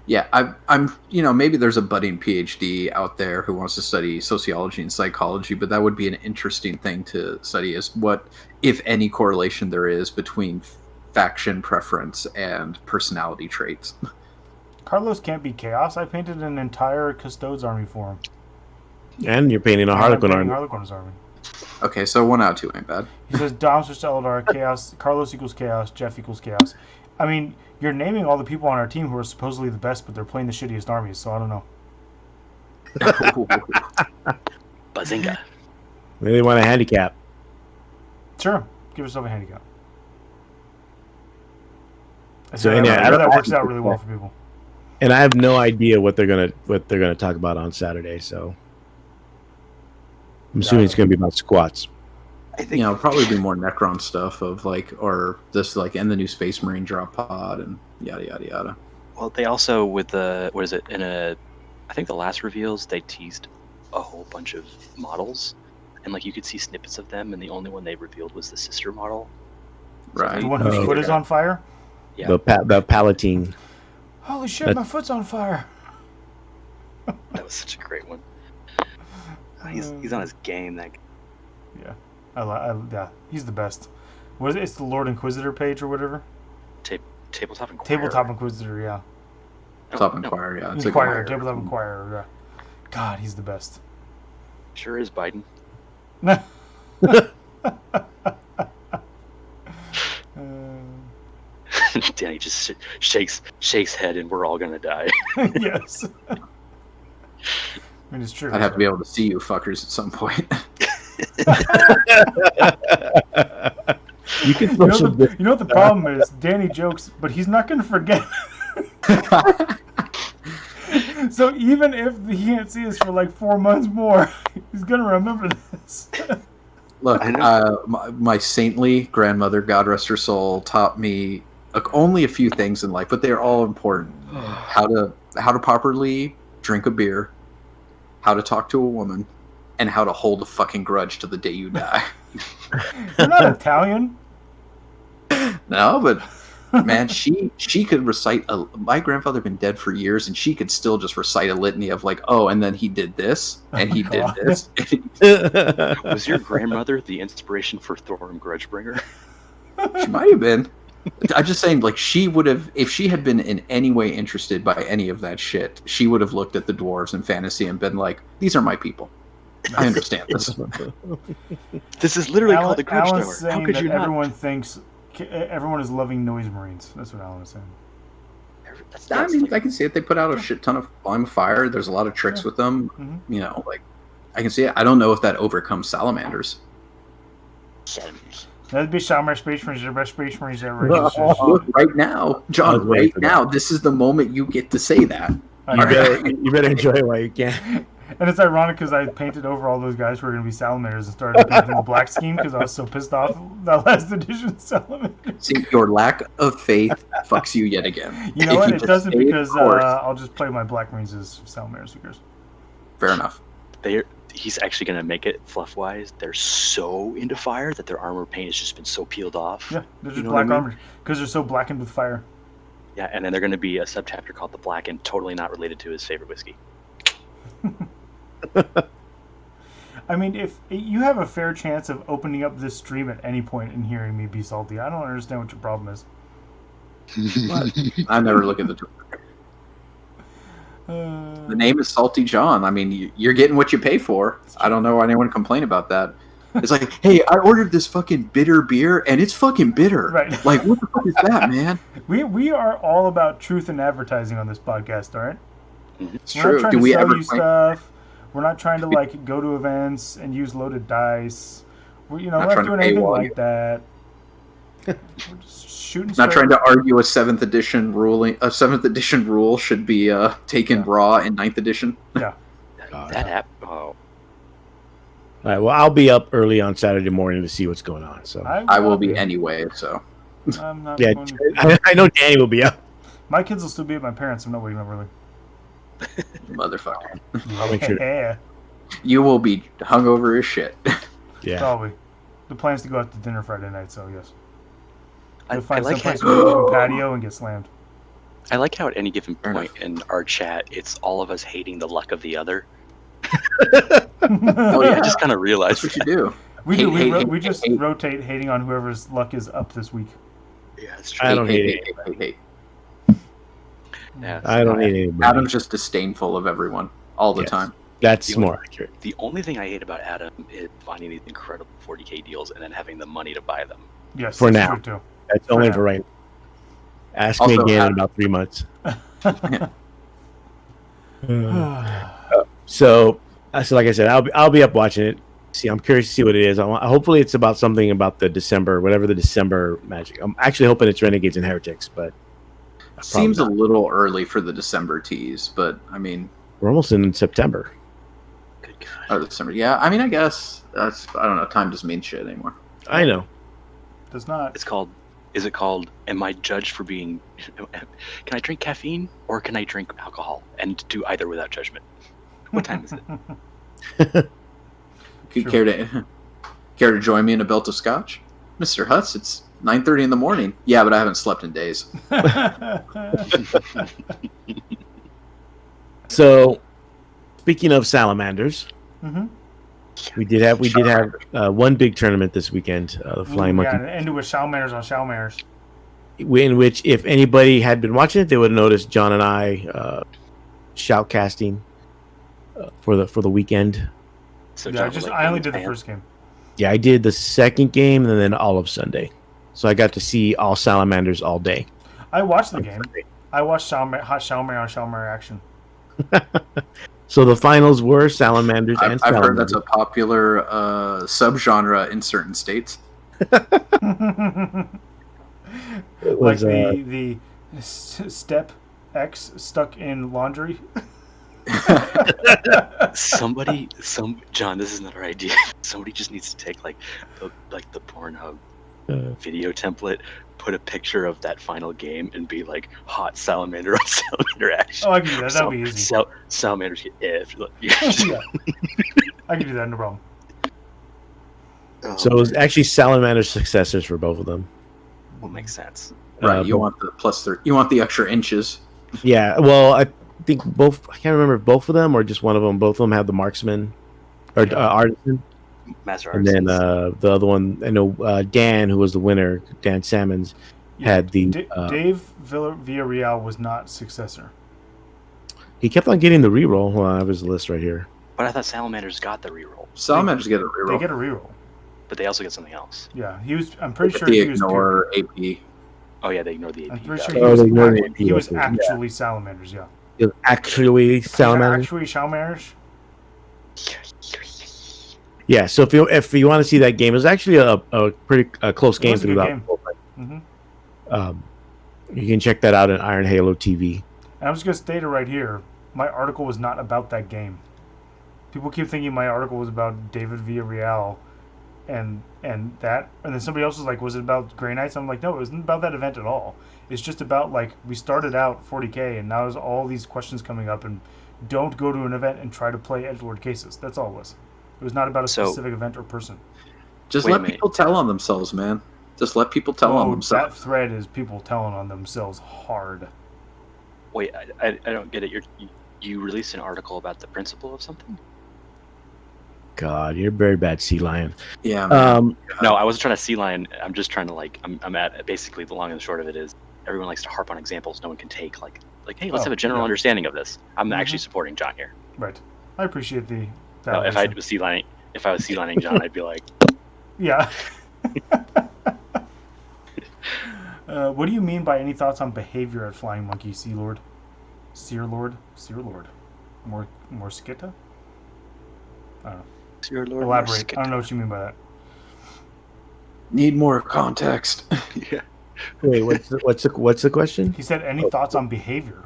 Yeah, I'm. Maybe there's a budding PhD out there who wants to study sociology and psychology, but that would be an interesting thing to study: is what, if any, correlation there is between faction preference and personality traits. Carlos can't be Chaos. I painted an entire Custodes army for him. And you're painting a Harlequin army. Harlequin's army. Okay, so 1 out of 2 ain't bad. He says Dom switch to Eldar, Chaos, Carlos equals Chaos, Jeff equals Chaos. I mean, you're naming all the people on our team who are supposedly the best, but they're playing the shittiest armies, so I don't know. Bazinga. Maybe they want a handicap. Sure. Give yourself a handicap. So I know that works out really well for people. And I have no idea what they're gonna talk about on Saturday, so I'm assuming it's gonna be about squats. I think probably be more Necron stuff of or this and the new Space Marine drop pod and yada yada yada. Well, they also with the I think the last reveals they teased a whole bunch of models, and you could see snippets of them, and the only one they revealed was the sister model. Right. The one whose foot is on fire. Yeah. The Palatine. Holy shit! My foot's on fire. That was such a great one. He's on his game. That. Yeah. Yeah, he's the best. Was it? It's the Lord Inquisitor page or whatever. Tabletop Inquirer. Tabletop Inquisitor, yeah. Top Inquirer, yeah. It's Inquirer, Tabletop Inquirer, yeah. God, he's the best. Sure is Biden. Danny just shakes head, and we're all gonna die. Yes. I mean, it's true. I'd have to be able to see you fuckers at some point. You know what the problem is? Danny jokes, but he's not going to forget. So even if he can't see us for like 4 months more, he's gonna remember this. Look, my saintly grandmother, God rest her soul, taught me only a few things in life, but they're all important. How to properly drink a beer, how to talk to a woman, and how to hold a fucking grudge to the day you die. You're not Italian. No, but man, she could recite my grandfather had been dead for years, and she could still just recite a litany of like, oh, and then he did this, and he did this. Was your grandmother the inspiration for Thorm Grudgebringer? She might have been. I'm just saying, like, she would have, if she had been in any way interested by any of that shit, she would have looked at the dwarves in fantasy and been like, these are my people. I understand this. This is literally called the Grudge Alan's Tower. How saying could that you everyone is loving noise marines. That's what Alan is saying. I mean, I can see it. They put out a shit ton of volume of fire. There's a lot of tricks with them. Mm-hmm. You know, like, I can see it. I don't know if that overcomes salamanders. That'd be Summer Space Marines, the best Space Marines ever. Look, right now, John, right now, this is the moment you get to say that. You better enjoy it while you can. And it's ironic because I painted over all those guys who were going to be salamanders and started painting the black scheme because I was so pissed off that last edition salamanders. See, your lack of faith fucks you yet again. You know what? It doesn't because I'll just play my black marines as salamanders. Who cares? Fair enough. He's actually going to make it fluff-wise. They're so into fire that their armor paint has just been so peeled off. Yeah, they're just black armor because they're so blackened with fire. Yeah, and then they're going to be a subchapter called the Blackened, totally not related to his favorite whiskey. I mean, if you have a fair chance of opening up this stream at any point and hearing me be salty, I don't understand what your problem is. I never look at the Twitter. The name is Salty John. I mean, you're getting what you pay for. I don't know why anyone complain about that. It's like, hey, I ordered this fucking bitter beer, and it's fucking bitter. Right. Like, what the fuck is that, man? We are all about truth and advertising on this podcast, all right? It's We're true. not trying Do to we sell ever you stuff. We're not trying to like go to events and use loaded dice. We're not doing anything like that. We're just shooting. Not trying to argue a 7th edition ruling. A 7th edition rule should be taken raw in 9th edition. Yeah. That app. Oh. All right. Well, I'll be up early on Saturday morning to see what's going on. So I will be anyway. So. I'm not. Yeah, I know Danny will be up. My kids will still be at my parents'. I'm not waking up early. Motherfucker. I'll make sure. Yeah. You will be hungover as shit. Yeah. Probably. The plan is to go out to dinner Friday night, so yes. I We'll find like someplace how- with an open patio and get slammed. I like how at any given Fair point in our chat, it's all of us hating the luck of the other. Oh yeah, I just kind of realized that's what you do. We Hate, do. hate, We hate, just hate. rotate hating on whoever's luck is up this week. Yeah, it's true. I don't hate hate. Yeah, I don't need anybody. Adam's just disdainful of everyone all the Yes. time. That's The only- more accurate. The only thing I hate about Adam is finding these incredible 40K deals and then having the money to buy them. Yes, For that's now. true too. That's For only now. for right. Ask Also, me again in Adam- about 3 months. So like I said, I'll be up watching it. See, I'm curious to see what it is. Hopefully, it's about something about the December, whatever the December magic. I'm actually hoping it's Renegades and Heretics, but Seems a not. little early for the December tease, but I mean, We're almost in September. Good God. oh, December. Yeah, I mean, I guess that's. I don't know. Time doesn't mean shit anymore. I know. Does not. It's called. Is it called? Am I judged for being? Can I drink caffeine or can I drink alcohol and do either without judgment? What time is it? Could care to join me in a belt of scotch, Mr. Hutz? It's 9:30 in the morning. Yeah, but I haven't slept in days. So, speaking of salamanders, Mm-hmm. we did have one big tournament this weekend, the Flying Yeah, Monkey, and it ended with Shalmares on Shalmares. in which if anybody had been watching it, they would have noticed John and I shoutcasting for the weekend. So Yeah, John, I only did the first game. Yeah, I did the second game and then all of Sunday, so I got to see all salamanders all day. I watched the game. I watched Shalmare on Shalmare action. So the finals were salamanders and I've heard salamanders. that's a popular subgenre in certain states. It Like was, the step X stuck in laundry. John, this is not our idea. Somebody just needs to take like the Pornhub video template, put a picture of that final game, and be like hot salamander on salamander action. Oh, I can do that. That'd be easy. Salamanders get effed. Yeah. I can do that, no problem. So it was actually salamander successors for both of them. Well, makes sense. Right, you want the +3. You want the extra inches. Yeah, well, I think both. I can't remember if both of them or just one of them. Both of them have the marksman or artisan. Master Artisans. And then the other one, I know Dan, who was the winner, Dan Salmons, had the Dave Villarreal was not successor. He kept on getting the reroll. Hold on, I have his list right here. But I thought salamanders got the reroll. Salamanders get a reroll. They get a reroll. But they also get something else. Yeah, he was. I'm pretty sure he was ignore AP. Oh yeah, they ignore the AP. I'm pretty sure he was actually salamanders. Yeah. He was actually salamanders. Actually salamanders. Yeah. So if you want to see that game, it was actually a pretty close game throughout. Mm-hmm. You can check that out on Iron Halo TV. And I'm just gonna state it right here. My article was not about that game. People keep thinking my article was about David Villarreal and then somebody else was like, was it about Grey Knights? I'm like, no, it wasn't about that event at all. It's just about, like, we started out 40k and now there's all these questions coming up, and don't go to an event and try to play edgelord cases. That's all it was. It was not about a specific event or person. Just let people tell on themselves, man. Just let people tell on themselves. That thread is people telling on themselves hard. Wait, I don't get it. You released an article about the principle of something? God, you're very bad, Sea Lion. Yeah. No, I wasn't trying to Sea Lion. I'm just trying to, like, I'm at basically the long and the short of it is everyone likes to harp on examples no one can take. Like hey, let's have a general understanding of this. I'm actually supporting John here. Right. I appreciate the. No, if I was Sea Lining John, I'd be like, yeah. What do you mean by any thoughts on behavior at Flying Monkey, Sea Lord? Seer Lord? Morskita? I don't know. Seer Lord. Elaborate. Morskita. I don't know what you mean by that. Need more context. Yeah. Wait, what's the question? He said any thoughts on behavior.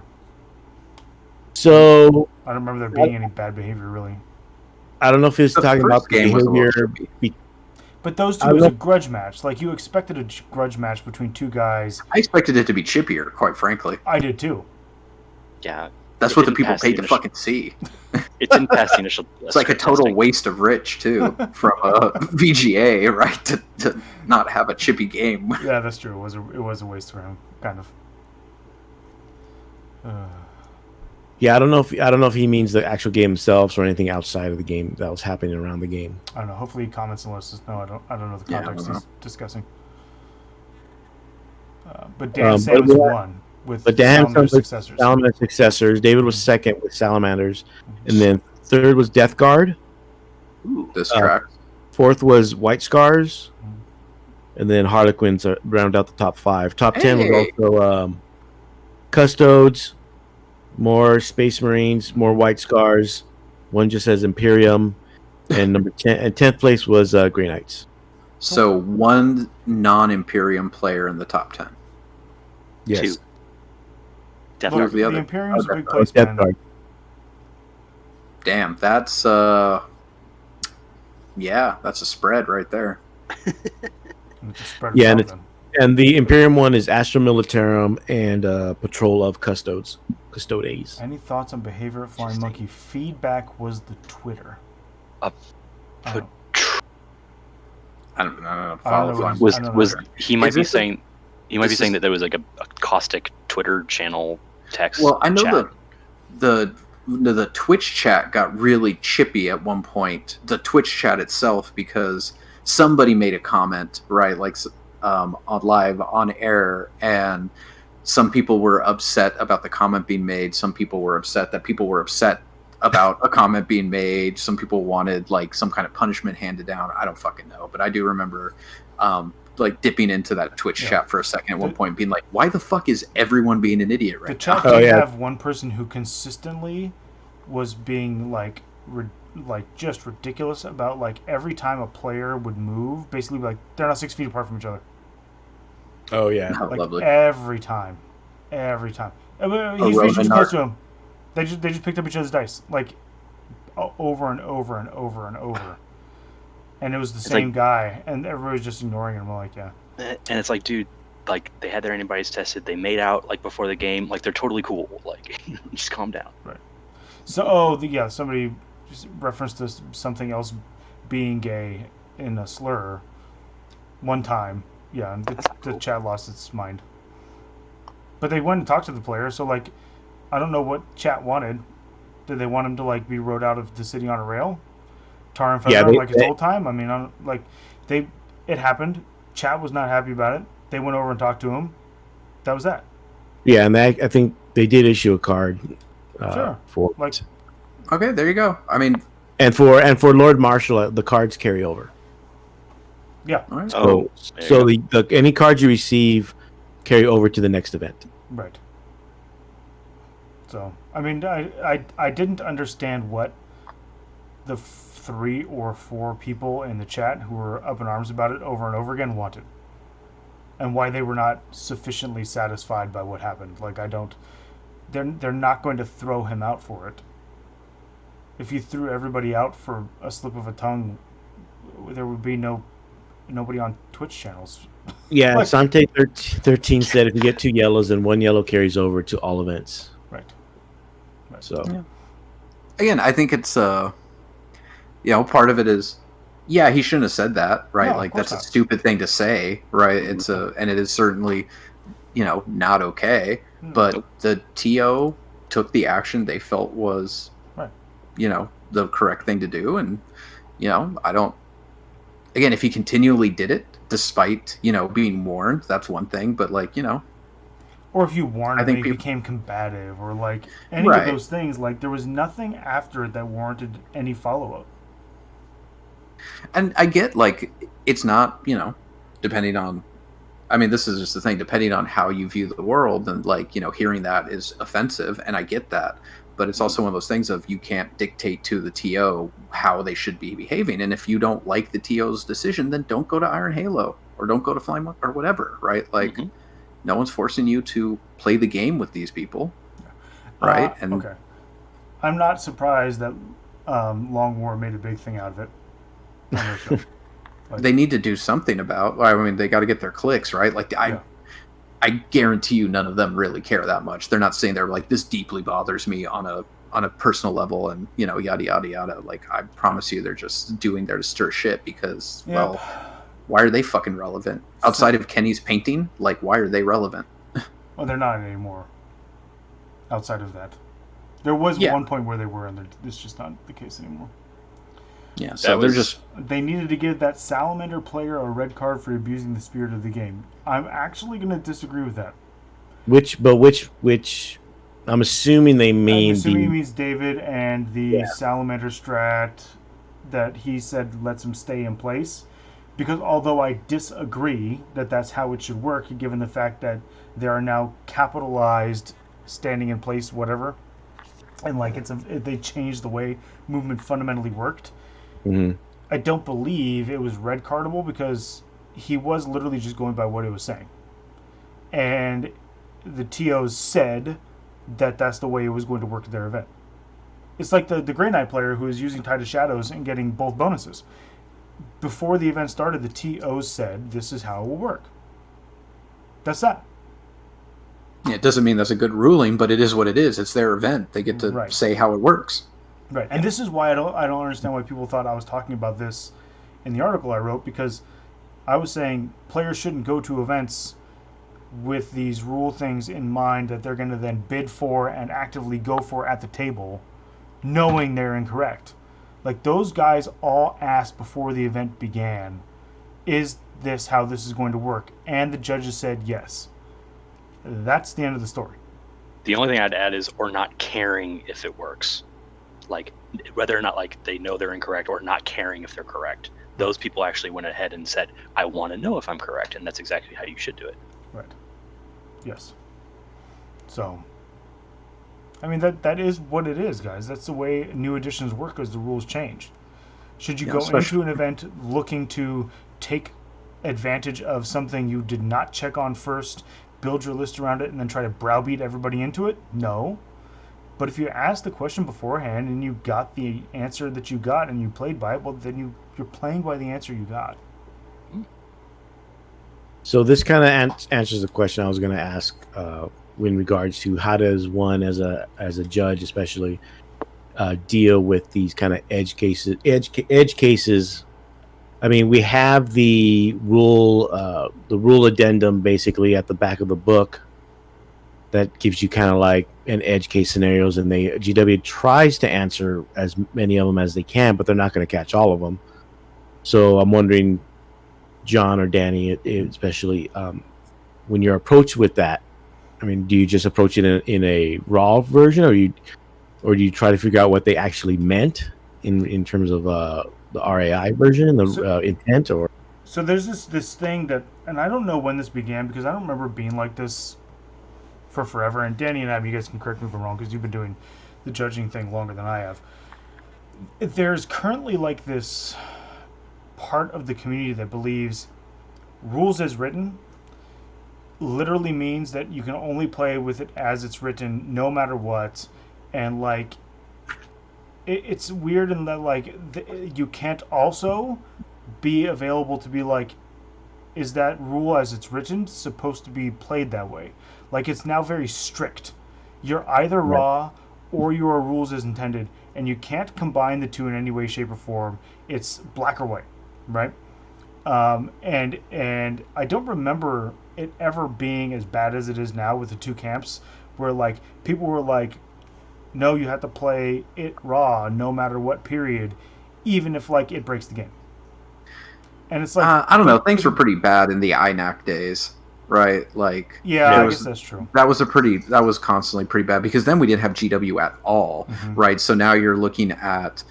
So I don't remember there being any bad behavior really. I don't know if he was talking about the behavior. But those two was a grudge match. Like, you expected a grudge match between two guys. I expected it to be chippier, quite frankly. I did too. Yeah. That's what the people paid to fucking see. It didn't pass the initial. It's like a total waste of rich, too, from VGA, right? To not have a chippy game. Yeah, that's true. It was a waste for him, kind of. Yeah, I don't know if he means the actual game themselves or anything outside of the game that was happening around the game. I don't know. Hopefully he comments and lets us know. I don't know the context he's discussing. But Dan Salmons won with Salamander successors. Salamander successors. David was second with Salamanders, and then third was Death Guard. Ooh, this track. Fourth was White Scars, and then Harlequins round out the top 5. Top 10 was also Custodes. More Space Marines, more White Scars. One just says Imperium, and number 10 and 10th place was Grey Knights. So one non-Imperium player in the top 10. Yes. 2. Definitely. The Imperium's a big place, man. Damn, that's yeah, that's a spread right there. And the Imperium one is Astra Militarum and Patrol of Custodes. Any thoughts on behavior at Flying Monkey? Feedback was the Twitter. I don't know. He might be saying that there was like a caustic Twitter channel text. Well, I know chat. the Twitch chat got really chippy at one point. The Twitch chat itself, because somebody made a comment, right, like on live on air, and some people were upset about the comment being made. Some people were upset that people were upset about a comment being made. Some people wanted like some kind of punishment handed down. I don't fucking know, but I do remember like dipping into that Twitch chat for a second at one point, being like, "Why the fuck is everyone being an idiot right now?" The chat did have one person who consistently was being like just ridiculous about, like, every time a player would move, basically like they're not 6 feet apart from each other. Oh yeah, like lovely. Every time. He's reaching close to him. They just picked up each other's dice like over and over and over and over, and it was the same guy, and everybody was just ignoring him. I'm like, yeah. And it's like, dude, like they had their antibodies tested, they made out like before the game, like they're totally cool. Like, just calm down. Right. So, somebody just referenced to something else being gay in a slur one time. Yeah, and the chat lost its mind. But they went and talked to the player, so like, I don't know what chat wanted. Did they want him to like be rode out of the city on a rail, tar and feather like his old time? I mean, it happened. Chat was not happy about it. They went over and talked to him. That was that. Yeah, and I think they did issue a card. Sure. For like. Okay, there you go. I mean, and for Lord Marshall, the cards carry over. Yeah. All right. So any cards you receive carry over to the next event. Right. So I mean, I didn't understand what the 3 or 4 people in the chat who were up in arms about it over and over again wanted, and why they were not sufficiently satisfied by what happened. Like they're not going to throw him out for it. If you threw everybody out for a slip of a tongue, there would be nobody on Twitch channels. Yeah, Sante 13 said if you get 2 yellows, then 1 yellow carries over to all events. Right. So, again, I think it's part of it is, he shouldn't have said that, right? No, like that's a stupid thing to say, right? It's and it is certainly, not okay. But the TO took the action they felt was, the correct thing to do, and I don't. Again, if he continually did it despite being warned, that's one thing. But or if you warned him, he became combative, or like any of those things. Like there was nothing after it that warranted any follow up. And I get it's not depending on. I mean, this is just the thing. Depending on how you view the world, and hearing that is offensive, and I get that. But it's also one of those things of you can't dictate to the TO how they should be behaving. And if you don't like the TO's decision, then don't go to Iron Halo or don't go to Flying Monk or whatever, right? Like, no one's forcing you to play the game with these people, right? Okay. I'm not surprised that Long War made a big thing out of it on their show. They need to do something about. I mean, they got to get their clicks, right? Like, I guarantee you none of them really care that much. They're not saying they're like, this deeply bothers me on a personal level and, yada, yada, yada. Like, I promise you they're just doing there to stir shit because, well, why are they fucking relevant? Outside of Kenny's painting, like, why are they relevant? Well, they're not anymore. Outside of that. There was one point where they were, and it's just not the case anymore. Yeah, so they needed to give that Salamander player a red card for abusing the spirit of the game. I'm actually going to disagree with that. Which I'm assuming they mean. I'm assuming he means David and the Salamander strat that he said lets him stay in place. Because although I disagree that that's how it should work, given the fact that there are now capitalized standing in place, whatever, and they changed the way movement fundamentally worked. Mm-hmm. I don't believe it was red cardable because he was literally just going by what it was saying. And the TOs said that that's the way it was going to work at their event. It's like the Grey Knight player who is using Tide of Shadows and getting both bonuses. Before the event started, the TOs said this is how it will work. That's that. Yeah, it doesn't mean that's a good ruling, but it is what it is. It's their event. They get to say how it works. Right, and this is why I don't understand why people thought I was talking about this in the article I wrote, because I was saying players shouldn't go to events with these rule things in mind that they're going to then bid for and actively go for at the table, knowing they're incorrect. Like, those guys all asked before the event began, is this how this is going to work? And the judges said yes. That's the end of the story. The only thing I'd add is, or not caring if it works. Like, whether or not they know they're incorrect or not caring if they're correct. Those people actually went ahead and said, I want to know if I'm correct, and that's exactly how you should do it. Right. Yes. So, I mean, that is what it is, guys. That's the way new editions work as the rules change. Should you go into an event looking to take advantage of something you did not check on first, build your list around it, and then try to browbeat everybody into it? No. But if you asked the question beforehand and you got the answer that you got and you played by it, well, then you're playing by the answer you got. So this kind of answers the question I was going to ask in regards to how does one as a judge, especially, deal with these kind of edge cases. I mean, we have the rule addendum basically at the back of the book that gives you kind of like an edge case scenarios, and GW tries to answer as many of them as they can, but they're not going to catch all of them. So I'm wondering, John or Danny, especially, when you're approached with that, I mean, do you just approach it in a raw version, or do you try to figure out what they actually meant in terms of the RAI version, the intent, or? So there's this thing that, and I don't know when this began because I don't remember being like this for forever. And Danny and Adam, you guys can correct me if I'm wrong because you've been doing the judging thing longer than I have. There's currently like this part of the community that believes rules as written literally means that you can only play with it as it's written no matter what, and like it's weird in that like you can't also be available to be like, is that rule as it's written supposed to be played that way? Like it's now very strict. You're either raw or you are rules as intended, and you can't combine the two in any way, shape, or form. It's black or white, right? And I don't remember it ever being as bad as it is now with the two camps, where like people were like, no, you have to play it raw no matter what period, even if like it breaks the game. And it's like I don't know, things were pretty bad in the INAC days, right? Like, yeah, I guess that's true. That was constantly pretty bad because then we didn't have GW at all, right? So now you're looking at,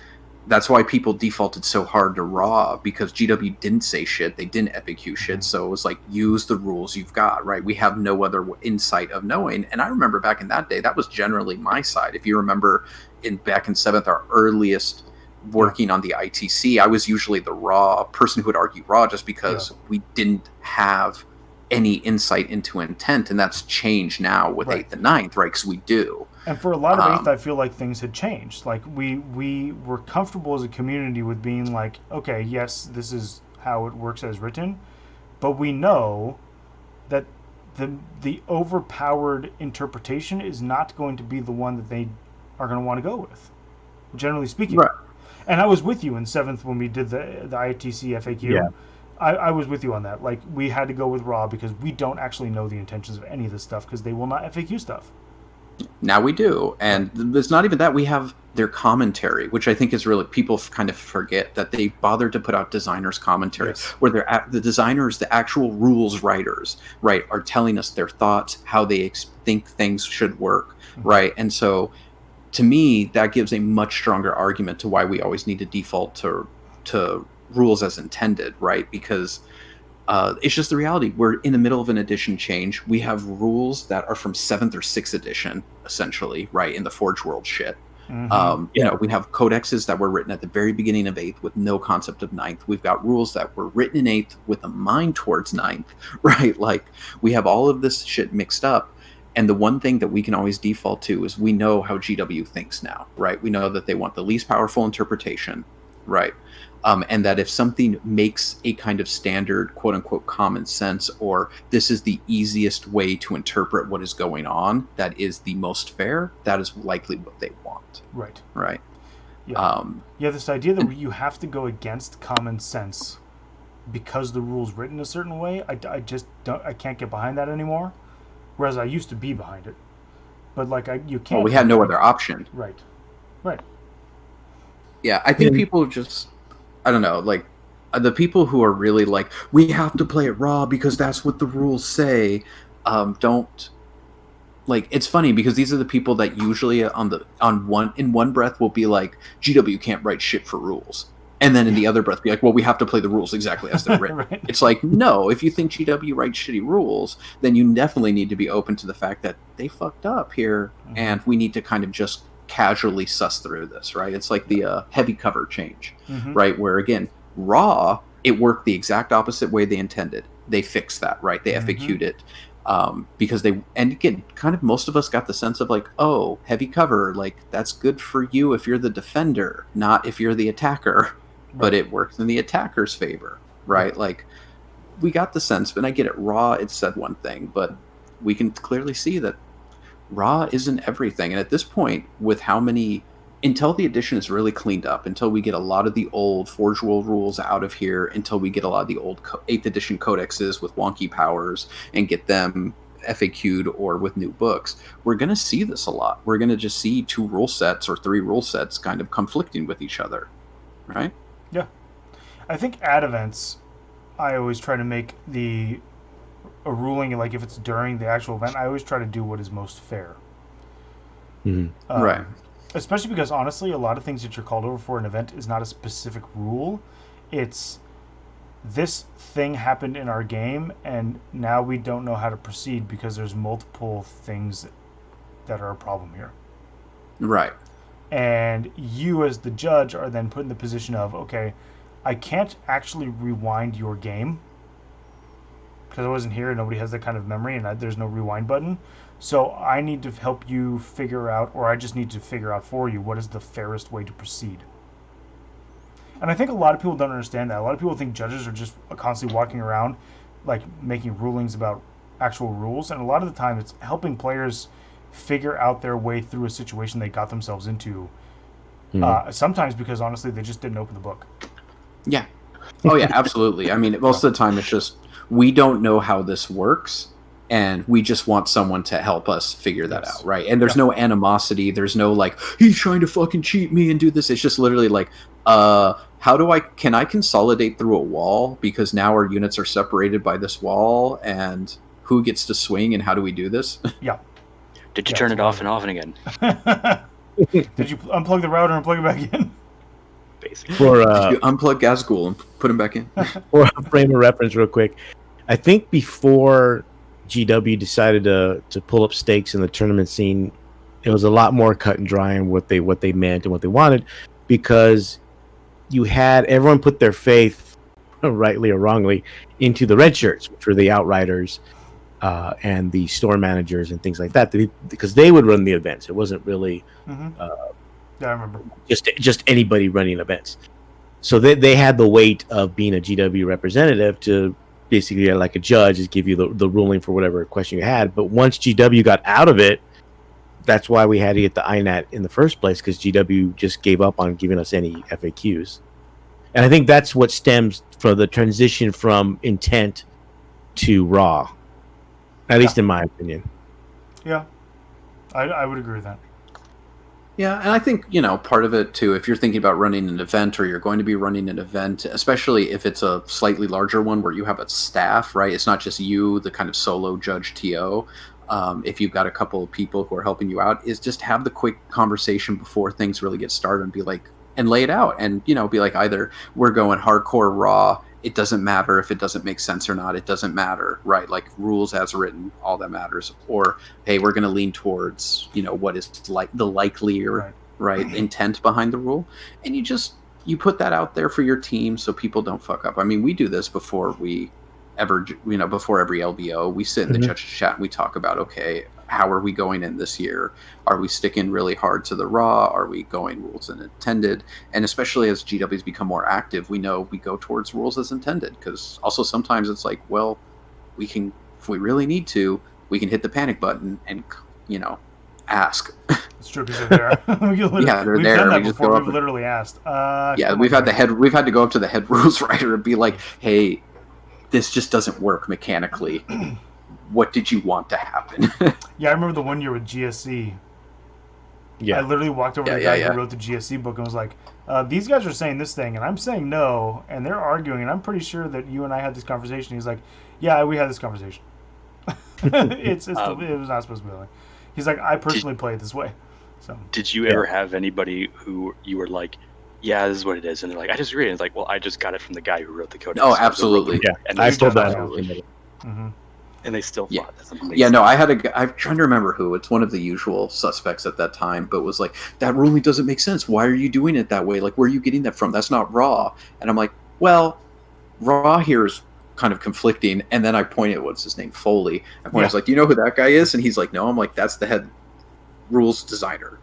that's why people defaulted so hard to raw, because GW didn't say shit, they didn't FAQ shit, so it was like, use the rules you've got, right? We have no other insight of knowing. And I remember back in that day, that was generally my side. If you remember, back in 7th, our earliest working on the ITC, I was usually the raw person who would argue raw, just because we didn't have any insight into intent, and that's changed now with 8th and 9th, right? Because we do. And for a lot of 8th, I feel like things had changed. Like we were comfortable as a community with being like, okay, yes, this is how it works as written, but we know that the overpowered interpretation is not going to be the one that they are going to want to go with, generally speaking. Right. And I was with you in 7th when we did the ITC FAQ. Yeah. I was with you on that. Like, we had to go with raw because we don't actually know the intentions of any of this stuff because they will not FAQ stuff. Now we do. And it's not even that. We have their commentary, which I think is really, people kind of forget that they bothered to put out designers' commentary, where they're the designers, the actual rules writers, right, are telling us their thoughts, how they think things should work, right? And so, to me, that gives a much stronger argument to why we always need to default to rules as intended, right? Because it's just the reality. We're in the middle of an edition change. We have rules that are from 7th or 6th edition, essentially, right, in the Forge World shit. You know, we have codexes that were written at the very beginning of 8th with no concept of 9th. We've got rules that were written in 8th with a mind towards 9th, right? Like, we have all of this shit mixed up. And the one thing that we can always default to is we know how GW thinks now, right? We know that they want the least powerful interpretation, right? And that if something makes a kind of standard, quote unquote, common sense, or this is the easiest way to interpret what is going on, that is the most fair, that is likely what they want. Right. Right. Yeah. This idea that you have to go against common sense because the rule's written a certain way, I just don't, I can't get behind that anymore. Whereas I used to be behind it. But like you can't. Well, we had no other option. Right. Yeah, I think people just, I don't know, like, the people who are really like, we have to play it raw because that's what the rules say, don't, like, it's funny because these are the people that usually in one breath will be like, GW can't write shit for rules. And then in the other breath be like, well, we have to play the rules exactly as they're written. Right. It's like, no, if you think GW writes shitty rules, then you definitely need to be open to the fact that they fucked up here, and we need to kind of just casually suss through this, right? It's like the heavy cover change, right? Where, again, raw, it worked the exact opposite way they intended. They fixed that, right? They FAQ'd it. because and again, kind of most of us got the sense of like, oh, heavy cover, like that's good for you if you're the defender, not if you're the attacker, but it works in the attacker's favor, right? Like we got the sense, and I get it, Raw, it said one thing, but we can clearly see that Raw isn't everything. And at this point, with how many, until the edition is really cleaned up, until we get a lot of the old Forge World rules out of here, until we get a lot of the old 8th edition codexes with wonky powers and get them FAQ'd or with new books, we're going to see this a lot. We're going to just see 2 rule sets or 3 rule sets kind of conflicting with each other, right? Yeah. I think at events, I always try to make a ruling, like if it's during the actual event, I always try to do what is most fair. Right. Especially because, honestly, a lot of things that you're called over for an event is not a specific rule. It's, this thing happened in our game, and now we don't know how to proceed because there's multiple things that are a problem here. Right. And you, as the judge, are then put in the position of, okay, I can't actually rewind your game because I wasn't here and nobody has that kind of memory, and there's no rewind button. So I need to help you figure out, or I just need to figure out for you, what is the fairest way to proceed. And I think a lot of people don't understand that. A lot of people think judges are just constantly walking around, like, making rulings about actual rules. And a lot of the time it's helping players figure out their way through a situation they got themselves into. Sometimes because, honestly, they just didn't open the book. Yeah. Oh, yeah, absolutely. I mean, most of the time it's just, we don't know how this works, and we just want someone to help us figure that out, right? And there's no animosity. There's no, like, he's trying to fucking cheat me and do this. It's just literally like, can I consolidate through a wall? Because now our units are separated by this wall, and who gets to swing, and how do we do this? Yeah. Did you turn it off and on again? Did you unplug the router and plug it back in? Basically. Did you unplug Gazgul and put him back in? For a frame of reference real quick, I think before GW decided to pull up stakes in the tournament scene, it was a lot more cut and dry in what they meant and what they wanted, because you had everyone put their faith, rightly or wrongly, into the red shirts, which were the outriders and the store managers and things like that, because they would run the events. It wasn't really yeah, I remember, just anybody running events. So they had the weight of being a GW representative to basically, like a judge, is give you the ruling for whatever question you had. But once GW got out of it, that's why we had to get the INAT in the first place, because GW just gave up on giving us any FAQs. And I think that's what stems from the transition from intent to raw, at least in my opinion. Yeah, I would agree with that. Yeah, and I think, part of it, too, if you're thinking about running an event, or you're going to be running an event, especially if it's a slightly larger one where you have a staff, right? It's not just you, the kind of solo judge TO. If you've got a couple of people who are helping you out, is just have the quick conversation before things really get started and be like, and lay it out, and, be like, either we're going hardcore raw, it doesn't matter if it doesn't make sense or not, it doesn't matter, right? Like, rules as written, all that matters. Or, hey, we're going to lean towards, what is like the likelier, right, intent behind the rule. And you put that out there for your team so people don't fuck up. I mean, we do this before we ever, before every LBO, we sit in the judges chat and we talk about, okay, how are we going in this year? Are we sticking really hard to the raw? Are we going rules as intended? And especially as GWs become more active, we know we go towards rules as intended, because also sometimes it's like, well, we can, if we really need to, we can hit the panic button and, ask. It's true, because they're there. Yeah, they're we've there. done that we before. We've literally asked. We've had to go up to the head rules writer and be like, hey, this just doesn't work mechanically. What did you want to happen? Yeah, I remember the one year with GSC. Yeah, I literally walked over to the guy who wrote the GSC book and was like, these guys are saying this thing, and I'm saying no, and they're arguing, and I'm pretty sure that you and I had this conversation. He's like, yeah, we had this conversation. It was not supposed to be like. He's like, I personally play it this way. So. Did you ever have anybody who you were like, yeah, this is what it is, and they're like, I disagree, and it's like, well, I just got it from the guy who wrote the code. Oh, absolutely. Yeah, and I told that. And they still fought. Yeah, no, I'm trying to remember who. It's one of the usual suspects at that time, but was like, that ruling doesn't make sense. Why are you doing it that way? Like, where are you getting that from? That's not raw. And I'm like, well, raw here is kind of conflicting. And then I pointed, what's his name, Foley. I was like, do you know who that guy is? And he's like, no. I'm like, that's the head rules designer.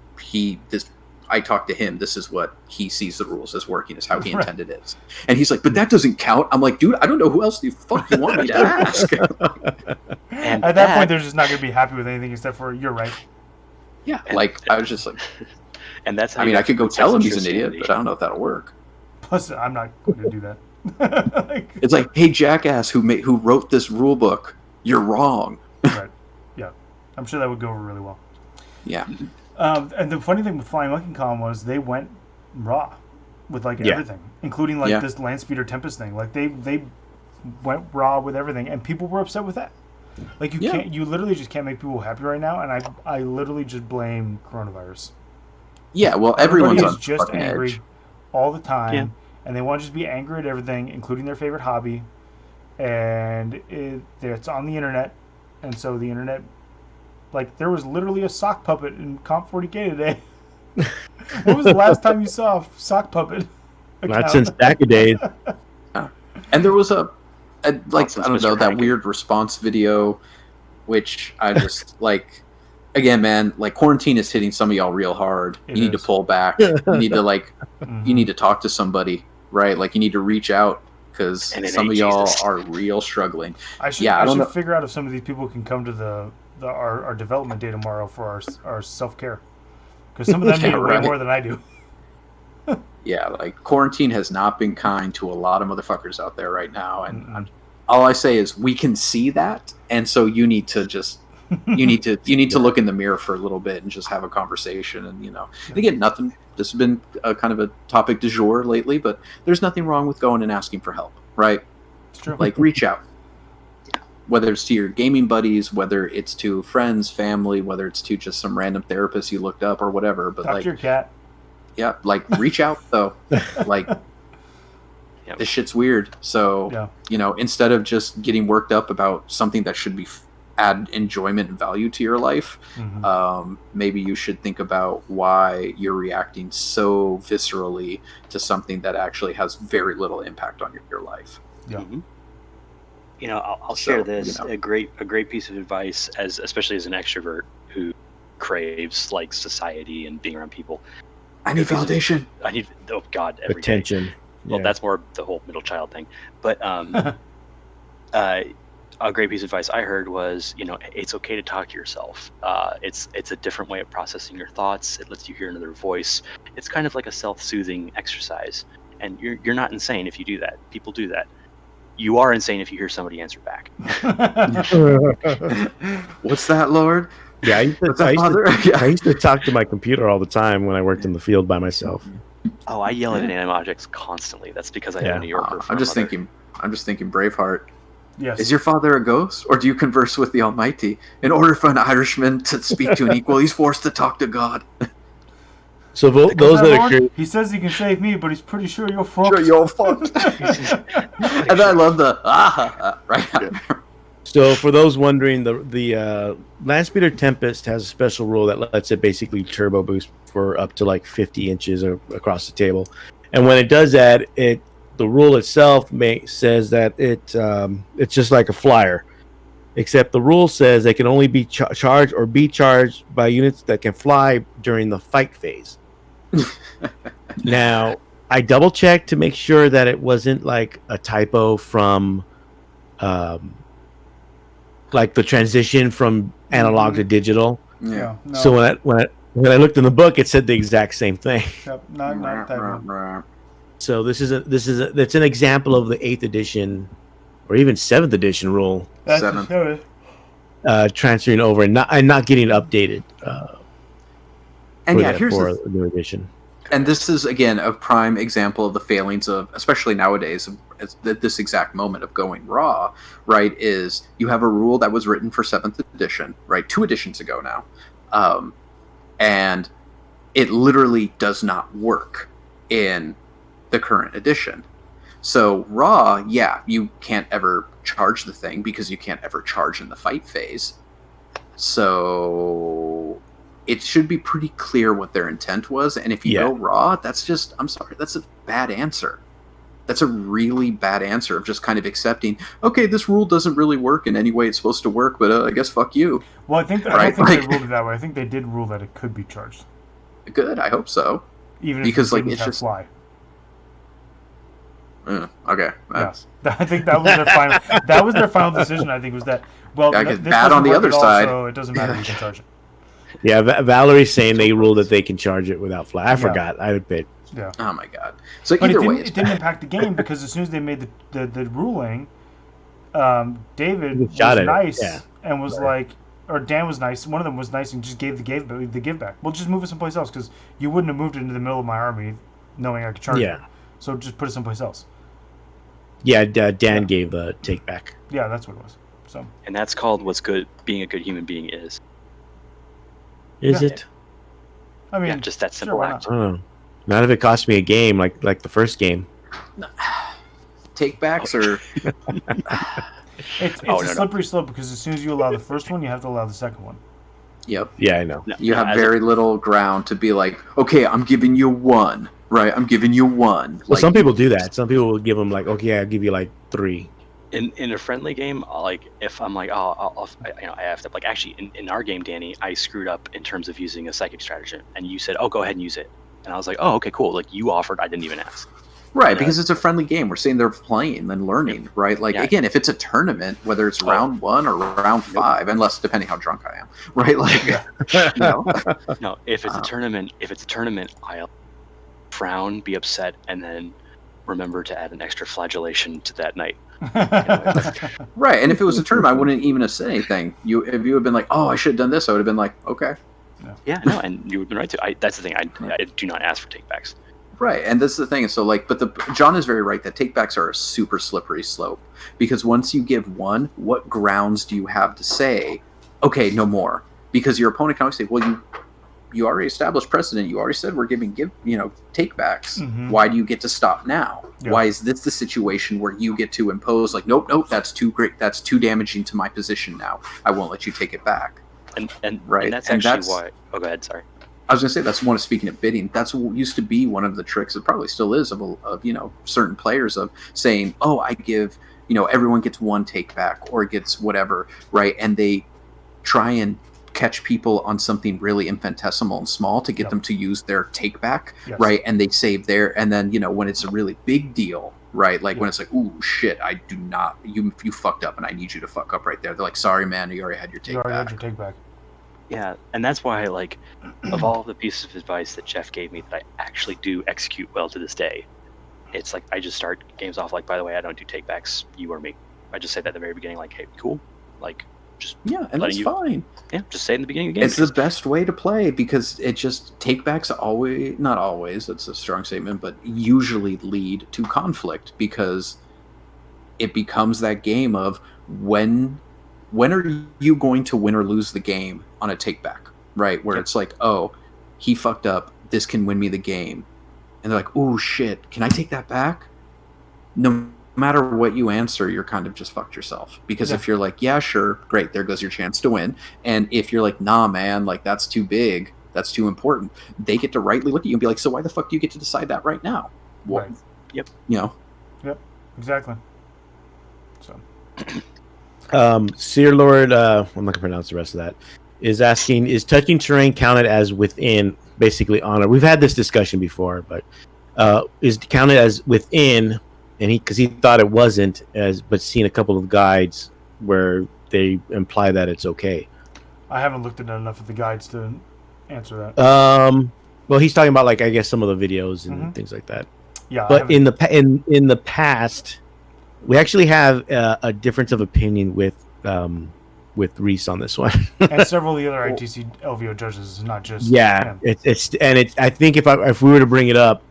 I talked to him. This is what he sees the rules as working, is how he intended it. And he's like, but that doesn't count. I'm like, dude, I don't know who else the fuck you want me to ask. And at that point, they're just not going to be happy with anything except for, you're right. Yeah, like, I was just like... And that's how I mean, I could go tell him he's an idiot, but I don't know if that'll work. Plus, I'm not going to do that. It's like, hey, jackass who wrote this rule book, you're wrong. Right. Yeah. I'm sure that would go over really well. Yeah. And the funny thing with Flying Monkey Con was they went raw with like everything, including like this Landspeeder Tempest thing. Like they went raw with everything, and people were upset with that. Like you literally just can't make people happy right now, and I literally just blame coronavirus. Yeah, well, everyone's on just angry edge all the time, and they want to just be angry at everything, including their favorite hobby, and it's on the internet, and so the internet. Like, there was literally a sock puppet in Comp 40K today. When was the last time you saw a sock puppet? Not since Stack of Days. And there was I don't know, that weird response video, which I just, like, again, man, like, quarantine is hitting some of y'all real hard. You need to pull back. You need to, like, you need to talk to somebody, right? Like, you need to reach out, because some of y'all are real struggling. I should figure out if some of these people can come to our development day tomorrow for our self-care, because some of them need it way more than I do. Yeah, like, quarantine has not been kind to a lot of motherfuckers out there right now, and all I say is we can see that, and so you need to just you need to look in the mirror for a little bit and just have a conversation. And again, this has been a kind of a topic du jour lately, but there's nothing wrong with going and asking for help, right? It's true. Like, reach out. Whether it's to your gaming buddies, whether it's to friends, family, whether it's to just some random therapist you looked up or whatever. But talk to your cat. Yeah, like, reach out though. Like, this shit's weird. So instead of just getting worked up about something that should be add enjoyment and value to your life, maybe you should think about why you're reacting so viscerally to something that actually has very little impact on your life. Yeah. Mm-hmm. I'll share this. A great piece of advice, especially as an extrovert who craves, like, society and being around people. I need validation. Oh God, every attention. Day. Well, that's more the whole middle child thing. But a great piece of advice I heard was, it's okay to talk to yourself. It's a different way of processing your thoughts. It lets you hear another voice. It's kind of like a self-soothing exercise. And you're not insane if you do that. People do that. You are insane if you hear somebody answer back. What's that, Lord? Yeah, I used to talk to my computer all the time when I worked in the field by myself. Oh, I yell at inanimate objects constantly. That's because I am a New Yorker. I'm just thinking Braveheart. Yes. Is your father a ghost, or do you converse with the Almighty? In order for an Irishman to speak to an equal, he's forced to talk to God. So those that are curious, he says he can save me, but he's pretty sure you're fucked. Sure, you're fucked. And then I love the right. Yeah. So for those wondering, the Landspeeder Tempest has a special rule that lets it basically turbo boost for up to like 50 inches across the table, and when it does that, the rule itself says that it's just like a flyer, except the rule says they can only be charged or be charged by units that can fly during the fight phase. Now, I double checked to make sure that it wasn't like a typo from like the transition from analog to digital. Yeah. No. So when I looked in the book, it said the exact same thing. Yep, not typo. So it's an example of the 8th edition or even 7th edition rule. That's 7th. Transferring over and not getting updated. Here's for the new edition. And this is, again, a prime example of the failings of, especially nowadays, at this exact moment of going raw, right, is you have a rule that was written for 7th edition, right, 2 editions ago now. And it literally does not work in the current edition. So raw, you can't ever charge the thing because you can't ever charge in the fight phase. So it should be pretty clear what their intent was, and if you go raw, that's a bad answer. that's a really bad answer of just kind of accepting, okay, this rule doesn't really work in any way it's supposed to work, but I guess fuck you. Well, I don't think they ruled it that way. I think they did rule that it could be charged. Good, I hope so. Even if it didn't have fly. Okay. Yes, I think that was their final. That was their final decision. I think was that. Well, this bad on the other side, so it doesn't matter. You can charge it. Yeah, Valerie's saying they ruled that they can charge it without fly. I forgot. I admit. Yeah. Oh my god. So but either way, it didn't impact the game because as soon as they made the ruling, David was nice and was like, or Dan was nice. One of them was nice and just gave the give back. Well, just move it someplace else because you wouldn't have moved it into the middle of my army, knowing I could charge it. So just put it someplace else. Yeah, Dan gave the take back. Yeah, that's what it was. So. And that's called what's good. Being a good human being is. Is it? I mean, just that simple act. I don't know. Not if it cost me a game like the first game. Take backs or it's a slippery slope because as soon as you allow the first one, you have to allow the second one. Yep. Yeah, I know. You have very little ground to be like, okay, I'm giving you one, right? I'm giving you one. Well, some people do that. Some people will give them like, okay, I'll give you like 3. In a friendly game, like if I'm like, I have to like actually in our game, Danny, I screwed up in terms of using a psychic stratagem, and you said, oh, go ahead and use it, and I was like, oh, okay, cool. Like you offered, I didn't even ask. Right, because it's a friendly game. We're saying they're playing and learning, right? Like again, if it's a tournament, whether it's round 1 or round 5, unless depending how drunk I am, right? Like, no, if it's a tournament, I'll frown, be upset, and then remember to add an extra flagellation to that night. Right, and if it was a tournament, I wouldn't even have said anything. If you had been like, "Oh, I should have done this," I would have been like, "Okay." Yeah, no, and you would have been right to. That's the thing. I do not ask for takebacks. Right, and this is the thing. So, John is very right that takebacks are a super slippery slope because once you give one, what grounds do you have to say, "Okay, no more"? Because your opponent can always say, "Well, you already established precedent. You already said we're giving takebacks. Mm-hmm. Why do you get to stop now? Yeah. Why is this the situation where you get to impose like, nope, that's too great. That's too damaging to my position now. I won't let you take it back." And right, and that's why. Oh, go ahead. Sorry. I was going to say that's one of speaking of bidding. That's what used to be one of the tricks. It probably still is of certain players of saying, "Oh, I give everyone gets one take back or gets whatever," right? And they try and catch people on something really infinitesimal and small to get them to use their take back, right? And they save their, and then when it's a really big deal, right? Like when it's like, "Ooh, shit, I do not, you fucked up, and I need you to fuck up right there." They're like, "Sorry, man, you already had your take back." You already had your take back. Yeah, and that's why, like, of all the pieces of advice that Jeff gave me that I actually do execute well to this day, it's like I just start games off like, by the way, I don't do takebacks, you or me. I just say that at the very beginning, like, hey, cool, like, just and that's fine. Yeah, just say it in the beginning of the game. It's the best way to play because it just takebacks always, not always, that's a strong statement, but usually lead to conflict because it becomes that game of when are you going to win or lose the game on a take back, right? Where it's like, oh, he fucked up, this can win me the game. And they're like, oh shit, can I take that back? No matter what you answer, you're kind of just fucked yourself. Because if you're like, yeah, sure, great, there goes your chance to win. And if you're like, nah, man, like that's too big, that's too important, they get to rightly look at you and be like, so why the fuck do you get to decide that right now? Well, right. Yep. Yep, exactly. So... Seer Lord, I'm not gonna pronounce the rest of that, is asking, is touching terrain counted as within basically honor? We've had this discussion before, but is counted as within, and because he thought it wasn't, but seen a couple of guides where they imply that it's okay. I haven't looked at enough of the guides to answer that. Well, he's talking about like I guess some of the videos and things like that. Yeah, but in the past. We actually have a difference of opinion with Reese on this one, and several of the other ITC LVO judges, not just him. It's I think if we were to bring it up,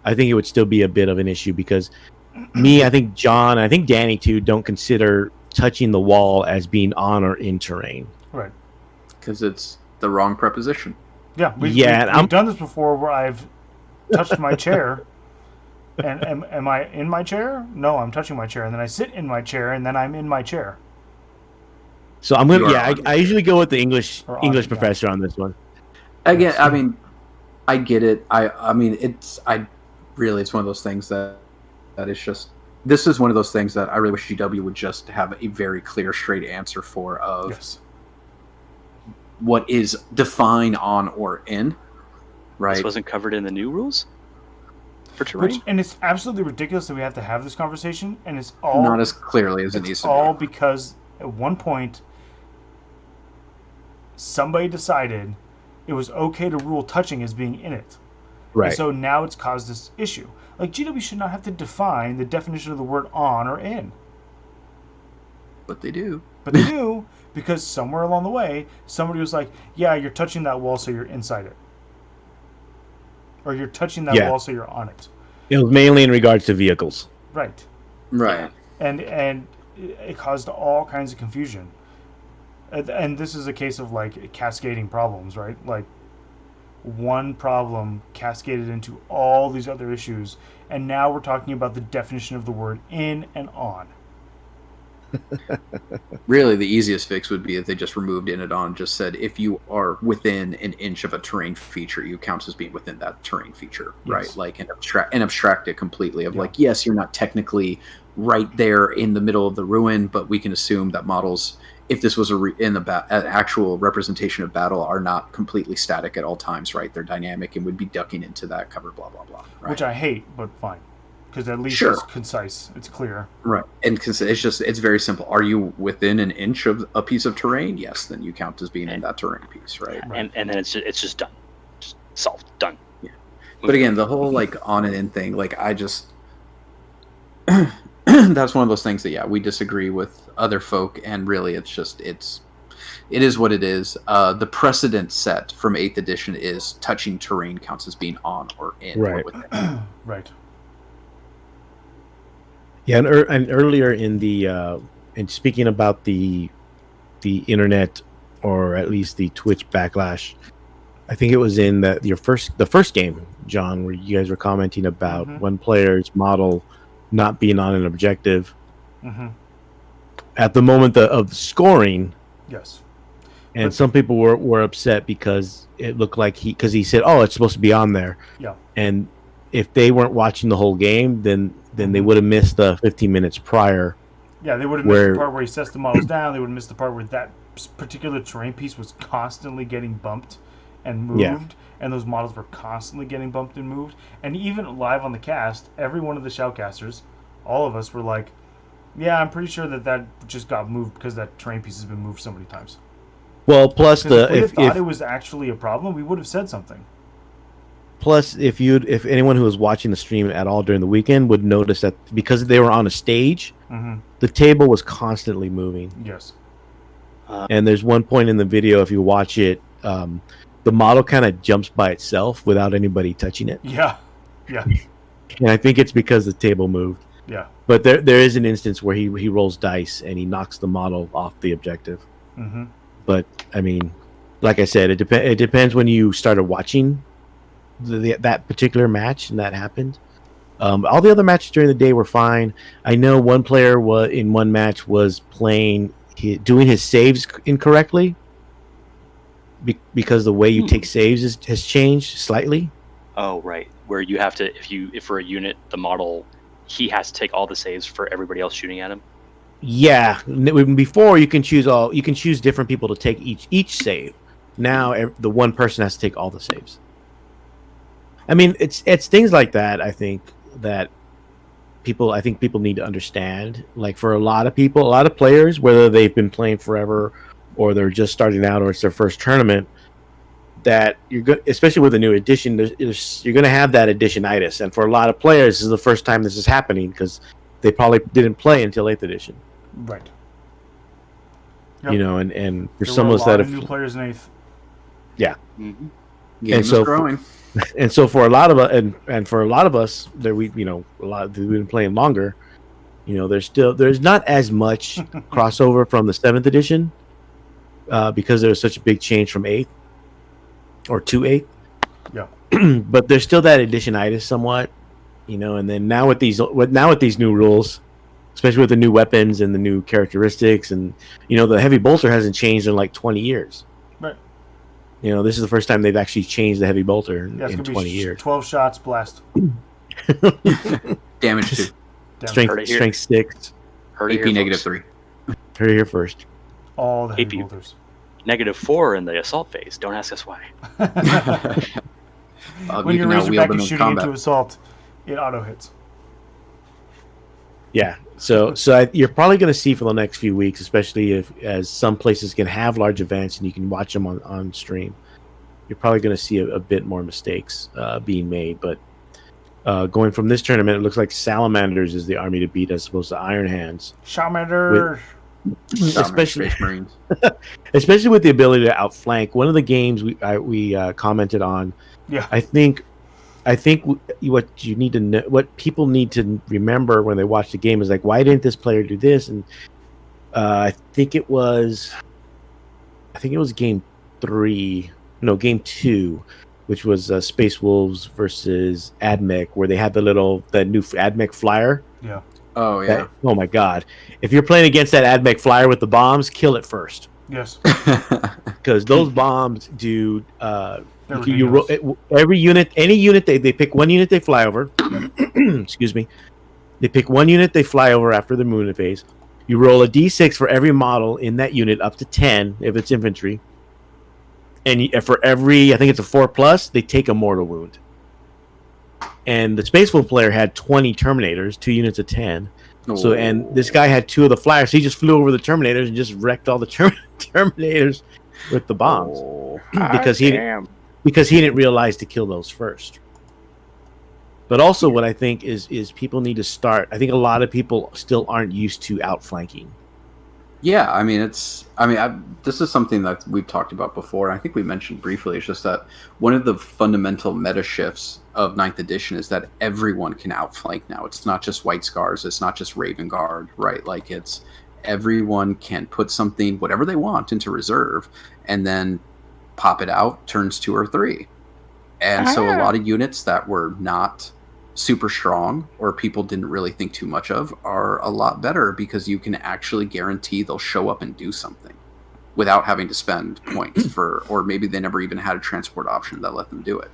I think it would still be a bit of an issue because me, I think John, I think Danny too don't consider touching the wall as being on or in terrain, right? Because it's the wrong preposition. Yeah, we've done this before where I've touched my chair. And am I in my chair? No, I'm touching my chair, and then I sit in my chair, and then I'm in my chair. So I'm gonna, I usually go with the English professor on this one. Again, I mean, I get it. I mean, it's one of those things that that is just, this is one of those things that I really wish GW would just have a very clear, straight answer for of Yes. what is define on or in, right? This wasn't covered in the new rules for terrain. And it's absolutely ridiculous that we have to have this conversation, and it's all not as clearly as it needs to be. All because at one point somebody decided it was okay to rule touching as being in it. Right. And so now it's caused this issue. Like, GW should not have to define the definition of the word on or in. But they do. But they do, because somewhere along the way, somebody was like, yeah, you're touching that wall, so you're inside it. Or you're touching that wall, so you're on it. It was mainly in regards to vehicles. Right. Right. And it caused all kinds of confusion. And this is a case of, like, cascading problems, right? Like, one problem cascaded into all these other issues, and now we're talking about the definition of the word in and on. Really, the easiest fix would be if they just removed in and on, just said if you are within an inch of a terrain feature, you count as being within that terrain feature, right? Like, and abstract it completely of like, yes, you're not technically right there in the middle of the ruin, but we can assume that models, if this was an actual representation of battle, are not completely static at all times, right? They're dynamic and would be ducking into that cover, blah blah blah. Right? Which I hate, but fine, because at least it's concise, it's clear. Right, and it's very simple. Are you within an inch of a piece of terrain? Yes, then you count as being in that terrain piece, right? And then it's just done, just solved, done. Yeah, but again, the whole like on and in thing, like I just. That's one of those things that we disagree with other folk, and really it is what it is. The precedent set from 8th edition is touching terrain counts as being on or in, right? Or within. Right. Yeah, and earlier in the and speaking about the internet, or at least the Twitch backlash, I think it was in the first game, John, where you guys were commenting about one player's model not being on an objective at the moment of scoring. Yes. And some people were upset because it looked like he said, oh, it's supposed to be on there. Yeah. And if they weren't watching the whole game, then they would have missed the 15 minutes prior. Yeah, they would have missed the part where he sets the models down. They would have missed the part where that particular terrain piece was constantly getting bumped and moved. Yeah. And those models were constantly getting bumped and moved. And even live on the cast, every one of the shoutcasters, all of us were like, yeah, I'm pretty sure that just got moved because that terrain piece has been moved so many times. Well, plus if it was actually a problem, we would have said something. Plus, if anyone who was watching the stream at all during the weekend would notice that because they were on a stage, the table was constantly moving. Yes. And there's one point in the video, if you watch it, the model kind of jumps by itself without anybody touching it. Yeah, yeah. And I think it's because the table moved. Yeah. But there is an instance where he rolls dice and he knocks the model off the objective. But I mean, like I said, it depends when you started watching that particular match and that happened. All the other matches during the day were fine. I know one player in one match was doing his saves incorrectly. Because the way you take saves has changed slightly. Oh, right. Where you have to, if for a unit, the model, he has to take all the saves for everybody else shooting at him. Yeah. Before you can choose different people to take each save. Now the one person has to take all the saves. I mean, it's things like that. I think people need to understand. Like for a lot of people, a lot of players, whether they've been playing forever or they're just starting out, or it's their first tournament, that you're good, especially with a new edition. You're going to have that edition-itis, and for a lot of players, this is the first time this is happening because they probably didn't play until 8th edition. Right. Yep. You know, and for some of us that have new players in 8th. Yeah. Game is growing. And so for a lot of us, and for a lot of us, that we've been playing longer. You know, there's not as much crossover from the 7th edition. Because there was such a big change from 8th or to 8th. Yeah. But there's still that edition-itis somewhat, you know, and then now with these new rules, especially with the new weapons and the new characteristics, and you know, the heavy bolter hasn't changed in like 20 years. Right. You know, this is the first time they've actually changed the heavy bolter in 20 years. 12 shots, blast. Damage Strength 6. AP -3. Heard it here first. All the heavy AP boulders. -4 in the assault phase. Don't ask us why. When you raise your back and shooting into assault, it auto hits. Yeah, so you're probably going to see for the next few weeks, especially as some places can have large events and you can watch them on stream. You're probably going to see a bit more mistakes being made. But going from this tournament, it looks like Salamanders is the army to beat as opposed to Iron Hands. Salamander. Especially especially with the ability to outflank. One of the games we commented on. Yeah, I think what you need to know, what people need to remember when they watch the game is like, why didn't this player do this? And I think it was game 2, which was Space Wolves versus AdMech, where they had the new AdMech flyer. Yeah. Oh yeah. Oh my God! If you're playing against that AdMech flyer with the bombs, kill it first. Yes. Because those bombs do. Every unit, any unit they pick one unit they fly over. Excuse me. They pick one unit they fly over after the movement phase. You roll a d6 for every model in that unit, up to 10 if it's infantry. And for every, I think it's a 4+, they take a mortal wound. And the Space Wolf player had 20 Terminators, 2 units of 10. So, and this guy had 2 of the flyers. So he just flew over the Terminators and just wrecked all the Terminators with the bombs because he didn't realize to kill those first. But also, what I think is people need to start. I think a lot of people still aren't used to outflanking. Yeah, I mean, this is something that we've talked about before. I think we mentioned briefly. It's just that one of the fundamental meta shifts of 9th edition is that everyone can outflank now. It's not just White Scars. It's not just Raven Guard, right? Like, it's everyone can put something, whatever they want, into reserve, and then pop it out, turns 2 or 3. And so a lot of units that were not super strong or people didn't really think too much of are a lot better because you can actually guarantee they'll show up and do something without having to spend points or maybe they never even had a transport option that let them do it.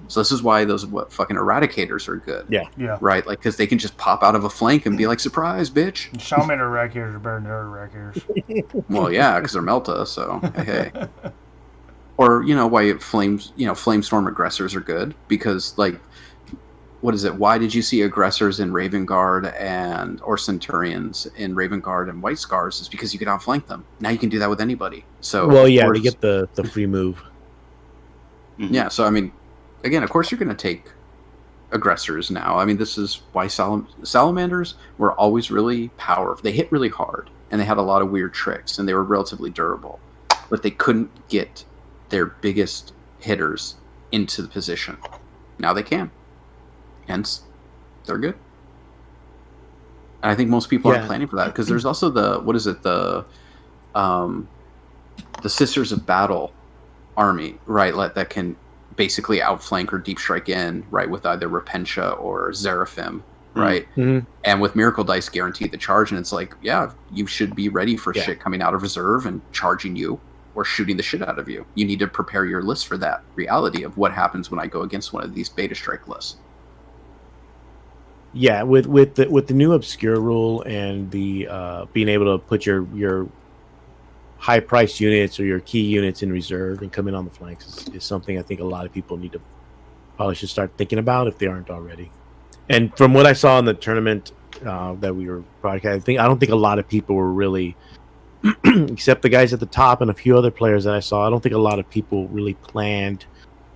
So this is why those fucking Eradicators are good. Yeah. Right? Like, because they can just pop out of a flank and be like, surprise, bitch. Salamander Eradicators are better than other Eradicators. Well, yeah, because they're Melta, so hey. Or, why Flamestorm Aggressors are good because, like, what is it? Why did you see aggressors in Raven Guard or Centurions in Raven Guard and White Scars? Is because you could outflank them. Now you can do that with anybody. So they get the free move. Yeah, so I mean, again, of course you're going to take aggressors now. I mean, this is why Salamanders were always really powerful. They hit really hard, and they had a lot of weird tricks, and they were relatively durable. But they couldn't get their biggest hitters into the position. Now they can. Hence, they're good. And I think most people aren't planning for that because there's also the Sisters of Battle army, right? That can basically outflank or deep strike in, right, with either Repentia or Seraphim, right? Mm-hmm. And with Miracle Dice guarantee the charge, and it's like, yeah, you should be ready for shit coming out of reserve and charging you or shooting the shit out of you. You need to prepare your list for that reality of what happens when I go against one of these beta strike lists. Yeah, with the new obscure rule and the being able to put your high priced units or your key units in reserve and come in on the flanks is something I think a lot of people probably should start thinking about if they aren't already. And from what I saw in the tournament that we were broadcasting, I don't think a lot of people were really, except the guys at the top and a few other players that I saw, I don't think a lot of people really planned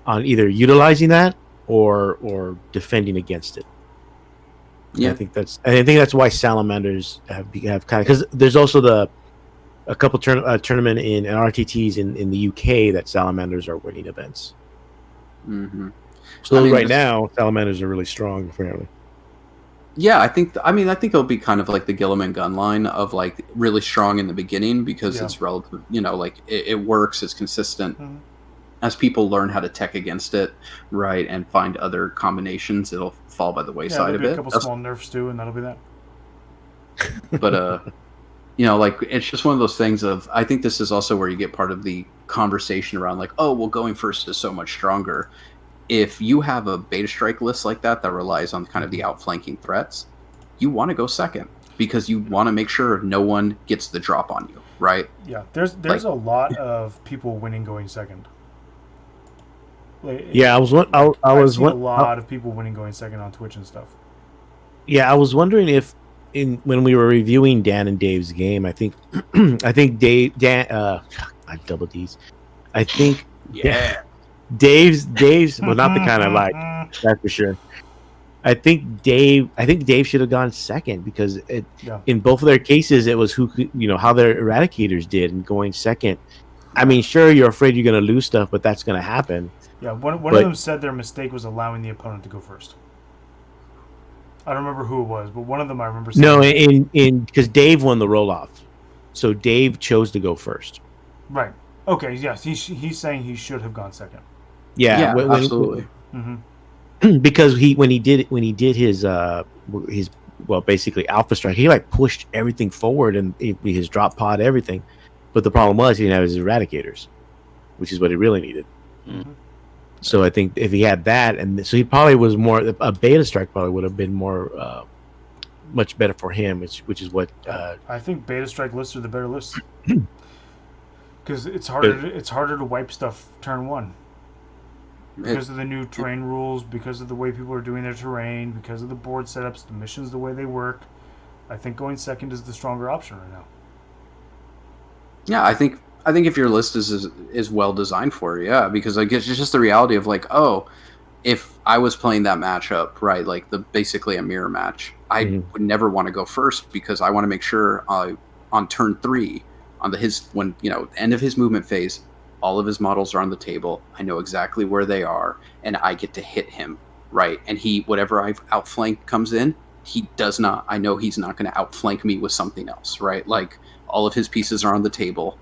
on either utilizing that or defending against it. Yeah, I think that's why Salamanders have kind of, because there's also a couple tournament in RTTs in the UK that Salamanders are winning events. Mm-hmm. So now Salamanders are really strong apparently. Yeah, I think it'll be kind of like the Gilliman gun line of like really strong in the beginning because it's relative, like it works, it's consistent. Mm-hmm. As people learn how to tech against it, right, and find other combinations, it'll fall by the wayside a bit. A couple small nerfs too, and that'll be that. But like it's just one of those things of I think this is also where you get part of the conversation around like, oh, well, going first is so much stronger. If you have a beta strike list like that relies on kind of the outflanking threats, you want to go second because you want to make sure no one gets the drop on you, right? Yeah, there's a lot of people winning going second. Yeah, I've seen a lot of people winning going second on Twitch and stuff. Yeah, I was wondering if when we were reviewing Dan and Dave's game, I think Dan double D's. I think Dave's well, not the kind I like, that's for sure. I think Dave should have gone second because in both of their cases it was how their eradicators did, and going second. I mean, sure, you're afraid you're going to lose stuff, but that's going to happen. Yeah, one of them said their mistake was allowing the opponent to go first. I don't remember who it was, but one of them I remember saying. No, in because Dave won the roll-off. So Dave chose to go first. Right. Okay, yes, he's saying he should have gone second. Yeah, absolutely. Because when he did his basically alpha strike, he like pushed everything forward and his drop pod, everything. But the problem was he didn't have his eradicators, which is what he really needed. Mm-hmm. So I think if he had that, and so he probably was more a beta strike probably would have been more much better for him, which is what I think beta strike lists are the better lists because it's harder to wipe stuff turn one because of the new terrain rules, because of the way people are doing their terrain, because of the board setups, the missions, the way they work. I think going second is the stronger option right now. Yeah, I think if your list is well designed for it, yeah, because I guess it's just the reality of like, oh, if I was playing that matchup, right, like basically a mirror match, I would never want to go first because I want to make sure on turn 3, on the end of his movement phase, all of his models are on the table. I know exactly where they are, and I get to hit him, right? And whatever I've outflanked comes in, I know he's not going to outflank me with something else, right? Like all of his pieces are on the table,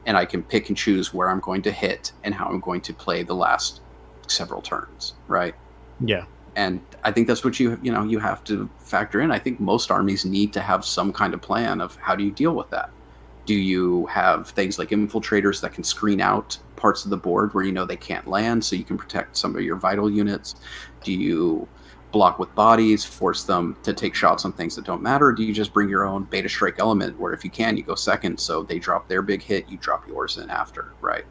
and I can pick and choose where I'm going to hit and how I'm going to play the last several turns, right? Yeah. And I think that's what you have to factor in. I think most armies need to have some kind of plan of how do you deal with that. Do you have things like infiltrators that can screen out parts of the board where they can't land so you can protect some of your vital units? Do you block with bodies, force them to take shots on things that don't matter? Or do you just bring your own beta strike element where if you can, you go second, so they drop their big hit, you drop yours in after, right?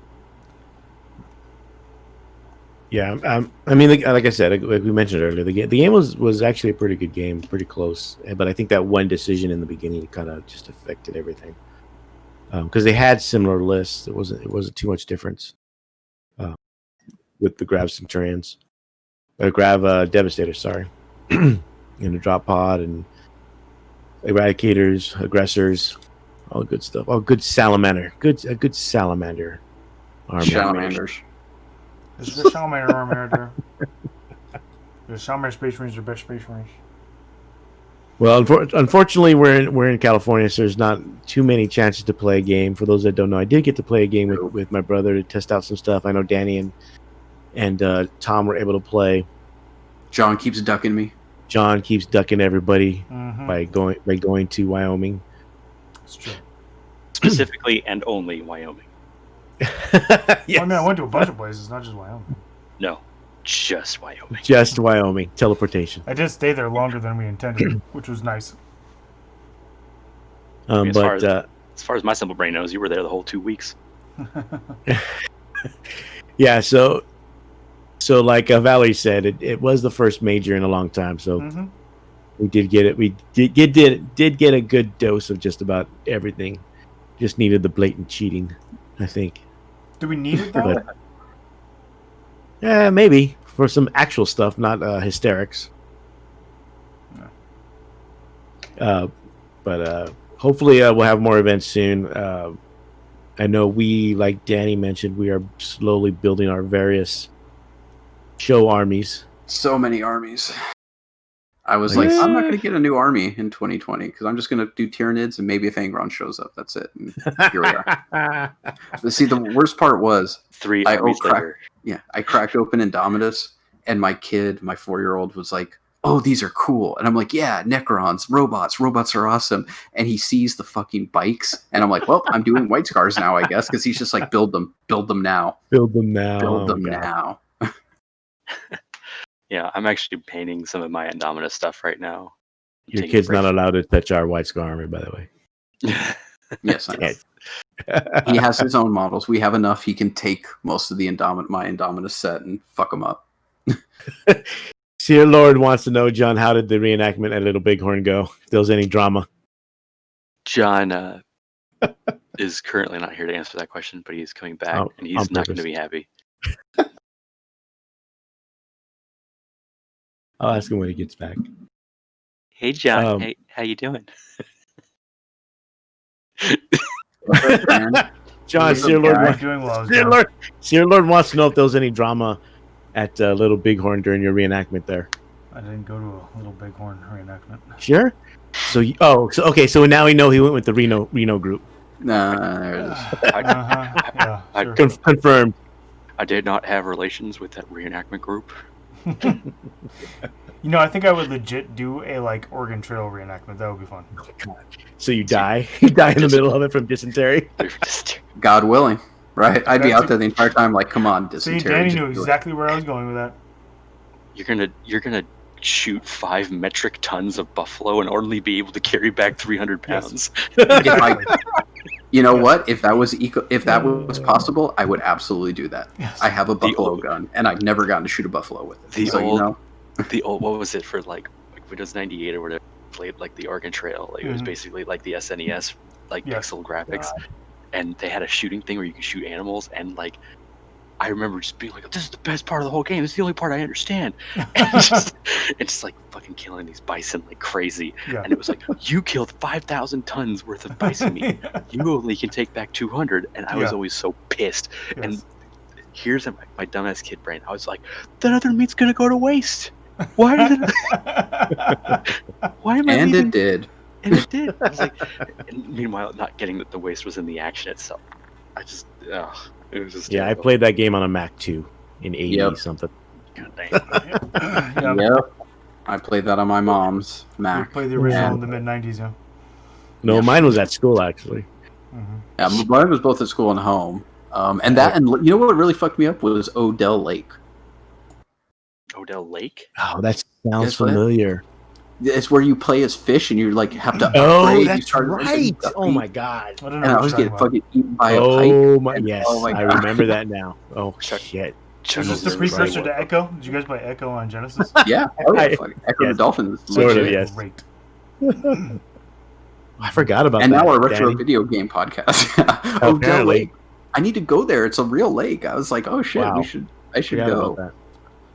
Yeah, I mean, like I said, like we mentioned earlier, the game was actually a pretty good game, pretty close. But I think that one decision in the beginning kind of just affected everything because they had similar lists. It wasn't too much difference with the Grav Centurions, Grav Devastators, sorry, and the drop pod and Eradicators, Aggressors, all good stuff. All good Salamander, a good Salamander army. Salamanders. This is the Salamander army. The Salamander Space Marines are best Space Marines. Well, unfortunately, we're in California, so there's not too many chances to play a game. For those that don't know, I did get to play a game with my brother to test out some stuff. I know Danny and Tom were able to play. John keeps ducking me. John keeps ducking everybody by going to Wyoming. It's true. Specifically and only Wyoming. Yes. Well, I mean, I went to a bunch of places, not just Wyoming. No, just Wyoming. Just Wyoming. Teleportation. I did stay there longer than we intended, which was nice. As far as my simple brain knows, you were there the whole 2 weeks. Yeah, so like Valerie said, it was the first major in a long time. So we did get it. We did get a good dose of just about everything. Just needed the blatant cheating, I think. Do we need it though? Yeah, maybe for some actual stuff, not hysterics. No. But hopefully we'll have more events soon. I know we, like Danny mentioned, we are slowly building our various show armies. So many armies. I was like, I'm not going to get a new army in 2020 because I'm just going to do Tyranids and maybe if Angron shows up, that's it. And here we are. See, the worst part was 3 armies later. Yeah, I cracked open Indomitus and my 4-year-old was like, oh, these are cool. And I'm like, yeah, Necrons, robots are awesome. And he sees the fucking bikes and I'm like, well, I'm doing White Scars now, I guess, because he's just like, build them now. Build them now. Build them now. Yeah, I'm actually painting some of my Indominus stuff right now. Your kid's not allowed to touch our White Scar army, by the way. Yes, I know. He has his own models. We have enough. He can take most of the my Indominus set and fuck them up. Seer Lord wants to know, John, how did the reenactment at Little Bighorn go? If there was any drama. John is currently not here to answer that question, but he's coming back, and he's not going to be happy. I'll ask him when he gets back. Hey, John. Hey, how you doing? John, Seer Lord wants to know if there was any drama at Little Bighorn during your reenactment there. I didn't go to a Little Bighorn reenactment. Sure. So now we know he went with the Reno group. Nah, there it is. Yeah, sure. Confirmed. I did not have relations with that reenactment group. I think I would legit do a Oregon Trail reenactment. That would be fun. Oh, God. So you die? You die in the middle of it from dysentery? God willing, right? I'd be out there the entire time, come on, dysentery. See, Danny knew exactly where I was going with that. You're gonna shoot 5 metric tons of buffalo and only be able to carry back 300 pounds. Yes. You know what? If that was possible, I would absolutely do that. Yes. I have a buffalo gun, and I've never gotten to shoot a buffalo with it. The old what was it for Windows 98 or whatever? Played the Oregon Trail. It was basically the SNES pixel graphics, and they had a shooting thing where you could shoot animals, and I remember just being this is the best part of the whole game. This is the only part I understand. And it's fucking killing these bison like crazy. Yeah. And it was you killed 5,000 tons worth of bison meat. You only can take back 200. And I was always so pissed. Yes. And here's my dumbass kid brain. I was like, that other meat's going to go to waste. Why did it? Why am I And leaving? It did. And it did. I was and meanwhile, not getting that the waste was in the action itself. I just, it was just terrible. I played that game on a Mac 2 in 80 something. God dang. Yep. I played that on my mom's Mac. We played the original in the mid-90s, yeah. No, mine was at school, actually. Mm-hmm. Yeah, mine was both at school and home. And you know what really fucked me up was Odell Lake. Odell Lake? Oh, that sounds familiar. It's where you play as fish and you have to upgrade. Oh, that's right. Oh my god. And I was getting fucking eaten by a pike. Yes. I remember that now. Oh shit. Is this the precursor to Echo? Did you guys play Echo on Genesis? Yeah. Echo the Dolphins. Sort of, yes. Great. I forgot about and that. And now our retro video game podcast. Odell Lake. I need to go there. It's a real lake. I was like, oh shit, I should go.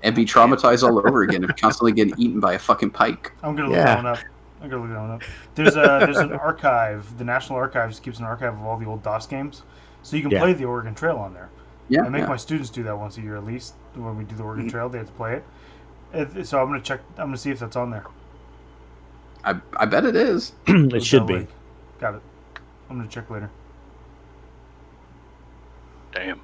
And be traumatized all over again of constantly getting eaten by a fucking pike. I'm gonna look that one up. There's an archive. The National Archives keeps an archive of all the old DOS games, so you can play the Oregon Trail on there. Yeah, I make my students do that once a year at least. When we do the Oregon Trail, they have to play it. So I'm gonna check. I'm gonna see if that's on there. I bet it is. It should be. Got it. I'm gonna check later. Damn.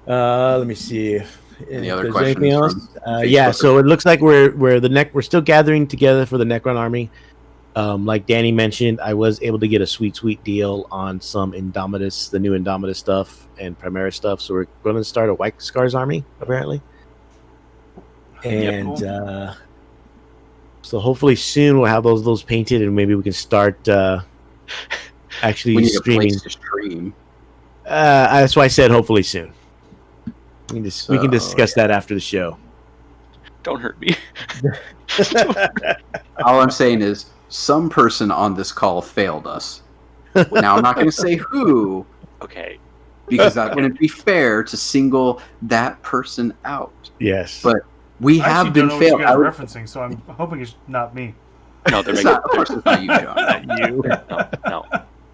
Let me see. Any other questions? Anything else? So it looks like we're still gathering together for the Necron army. Like Danny mentioned, I was able to get a sweet deal on some Indomitus, the new Indomitus stuff and Primaris stuff. So we're going to start a White Scars army apparently, and so hopefully soon we'll have those painted and maybe we can start actually streaming. To stream. That's why I said hopefully soon. We can discuss that after the show. Don't hurt me. All I'm saying is some person on this call failed us. Now, I'm not going to say who. Okay. Because that wouldn't be fair to single that person out. Yes. But we have been failed. I was referencing, so I'm hoping it's not me. No, they're making fun of not you, John. No.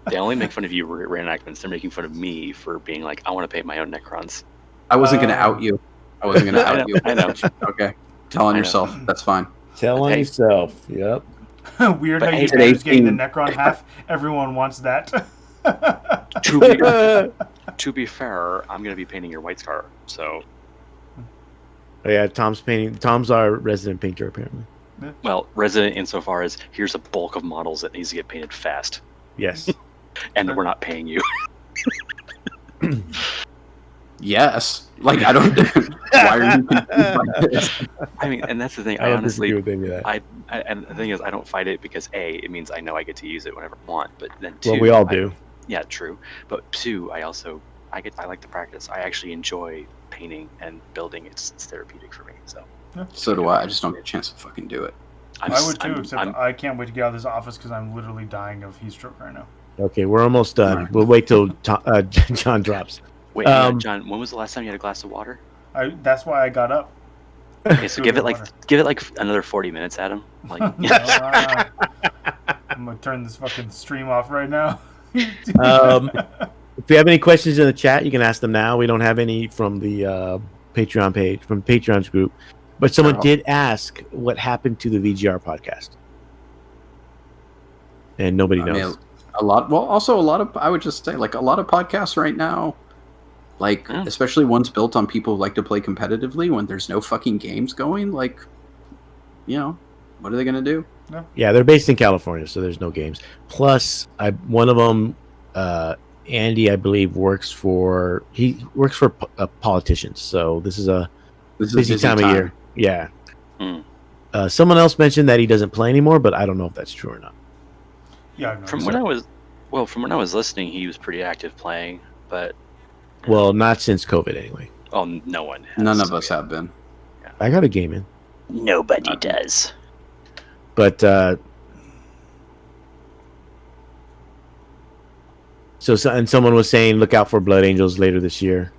They only make fun of you reenactments. They're making fun of me for being like, I want to paint my own Necrons. I wasn't going to out you. I know. Okay. Tell on yourself. That's fine. Tell on yourself. Yep. Weird how you guys getting the Necron half. Everyone wants that. To be fair, I'm going to be painting your White Scar, so... Oh, yeah, Tom's painting. Tom's our resident painter, apparently. Well, resident insofar as here's a bulk of models that needs to get painted fast. Yes. And we're not paying you. Yes. Like, I don't. Why are you confused by this? I mean, and that's the thing. I I don't honestly, disagree with any of that. and the thing is, I don't fight it because A, it means I know I get to use it whenever I want. But then two, Well, we all do. Yeah, true. But two, I like to practice. I actually enjoy painting and building. It's therapeutic for me. So. So do I. I just don't get a chance to fucking do it. I would too, except I can't wait to get out of this office because I'm literally dying of heat stroke right now. Okay, we're almost done. Right. We'll wait till John drops. Wait, hang on, John. When was the last time you had a glass of water? That's why I got up. Okay, so give it like another 40 minutes, Adam. Like, I'm gonna turn this fucking stream off right now. If you have any questions in the chat, you can ask them now. We don't have any from the Patreon page, from Patreon's group. But someone did ask what happened to the VGR podcast. And nobody knows. A lot of, I would just say, like, a lot of podcasts right now, like, especially ones built on people who like to play competitively when there's no fucking games going, like, you know, what are they going to do? Yeah, they're based in California, so there's no games. Plus, one of them, Andy, I believe, works for politicians. So this is a busy time of year. Yeah. Someone else mentioned that he doesn't play anymore, but I don't know if that's true or not. Yeah. From when I was listening, he was pretty active playing, but not since COVID anyway. Oh, no one has. None of us have been. Yeah. I got a game in. Nobody does. But and someone was saying, look out for Blood Angels later this year.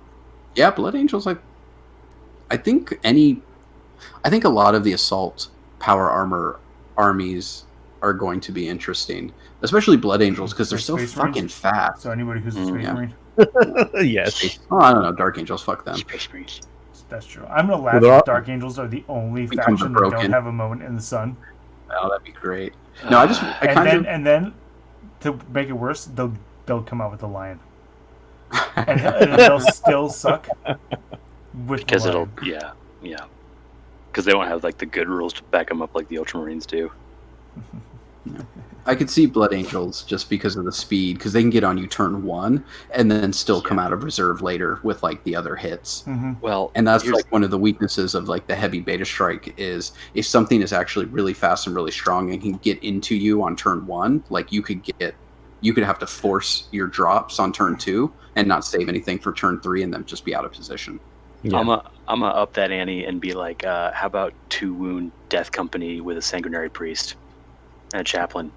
Yeah, Blood Angels. I think a lot of the assault power armor armies are going to be interesting, especially Blood Angels, because they're so fucking fast. So anybody who's a Space Marine? Yes. Oh, I don't know. Dark Angels, fuck them. Space Marines. That's true. I'm gonna laugh if Dark Angels are the only faction that don't have a moment in the sun. Oh, that'd be great. No, and then to make it worse, they'll come out with the lion, and they'll still suck. Because because they won't have like the good rules to back them up like the Ultramarines do. I could see Blood Angels just because of the speed, because they can get on you turn 1 and then still come out of reserve later with like the other hits. Mm-hmm. Well, and that's like one of the weaknesses of like the heavy beta strike is if something is actually really fast and really strong and can get into you on turn 1, like you could have to force your drops on turn 2 and not save anything for turn 3 and then just be out of position. Yeah. I'm gonna up that ante and be like, how about 2 wound Death Company with a Sanguinary Priest and a Chaplain?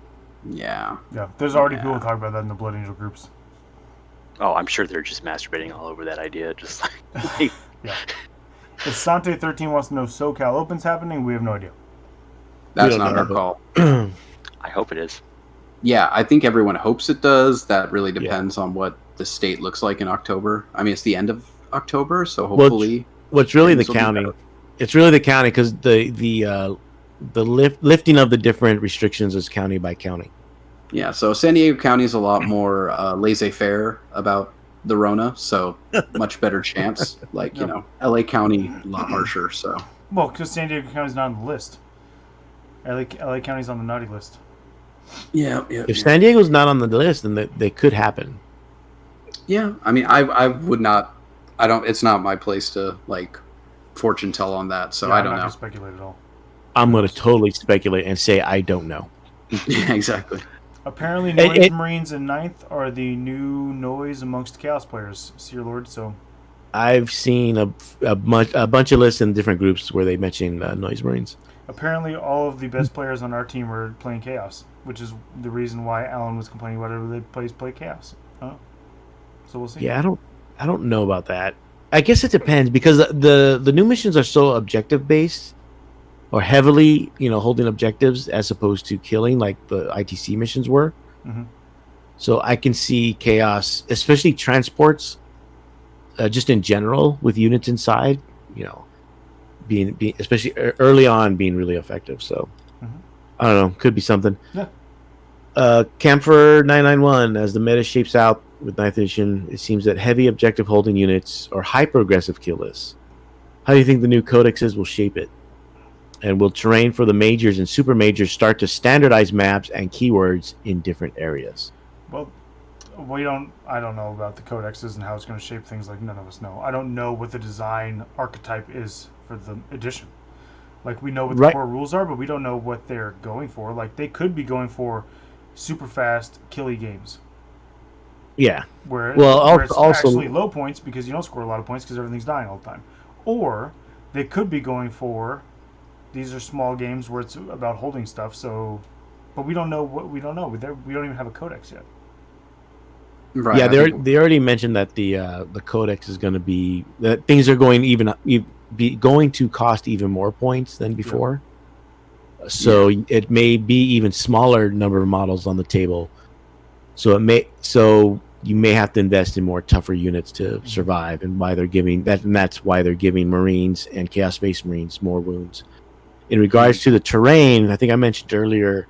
Yeah. There's already people talking about that in the Blood Angel groups. Oh, I'm sure they're just masturbating all over that idea. Just like yeah. If Sante 13 wants to know SoCal Open's happening, we have no idea. That's not our call. I hope it is. Yeah, I think everyone hopes it does. That really depends on what the state looks like in October. I mean, it's the end of October, so hopefully. What's really the county? It's really the county because the lifting of the different restrictions is county by county. Yeah, so San Diego County is a lot more laissez-faire about the Rona, so much better chance. Like, you know, LA County, a lot harsher, so. Well, because San Diego County's not on the list. LA County's on the naughty list. Yeah. If San Diego's not on the list, then they could happen. Yeah, I mean, I would not. It's not my place to like fortune tell on that, so I don't know. I'm not gonna speculate at all. I'm going to totally speculate and say I don't know. Yeah, exactly. Apparently, Noise Marines in 9th are the new noise amongst Chaos players, Seer Lord. So, I've seen a bunch of lists in different groups where they mention Noise Marines. Apparently, all of the best players on our team were playing Chaos, which is the reason why Alan was complaining about everybody play Chaos. So we'll see. Yeah, I don't know about that. I guess it depends because the new missions are so objective based. Or heavily, holding objectives as opposed to killing like the ITC missions were. Mm-hmm. So I can see chaos, especially transports, just in general with units inside, being especially early on being really effective. So I don't know, could be something. Yeah. Camphor 991, as the meta shapes out with 9th edition, it seems that heavy objective holding units are hyper aggressive kill lists. How do you think the new codexes will shape it? And will terrain for the majors and super majors start to standardize maps and keywords in different areas? Well, I don't know about the codexes and how it's going to shape things. Like none of us know. I don't know what the design archetype is for the edition. Like we know what the core rules are, but we don't know what they're going for. Like they could be going for super fast killy games. Yeah. Where it's also actually low points because you don't score a lot of points because everything's dying all the time. Or they could be going for these are small games where it's about holding stuff. So, but we don't know what we don't know. We don't even have a codex yet. Right. Yeah, they already mentioned that the codex is going to be that things are going going to cost even more points than before. Yeah. So it may be even smaller number of models on the table. So you may have to invest in more tougher units to survive, and that's why they're giving Marines and Chaos Space Marines more wounds. In regards to the terrain, I think I mentioned earlier,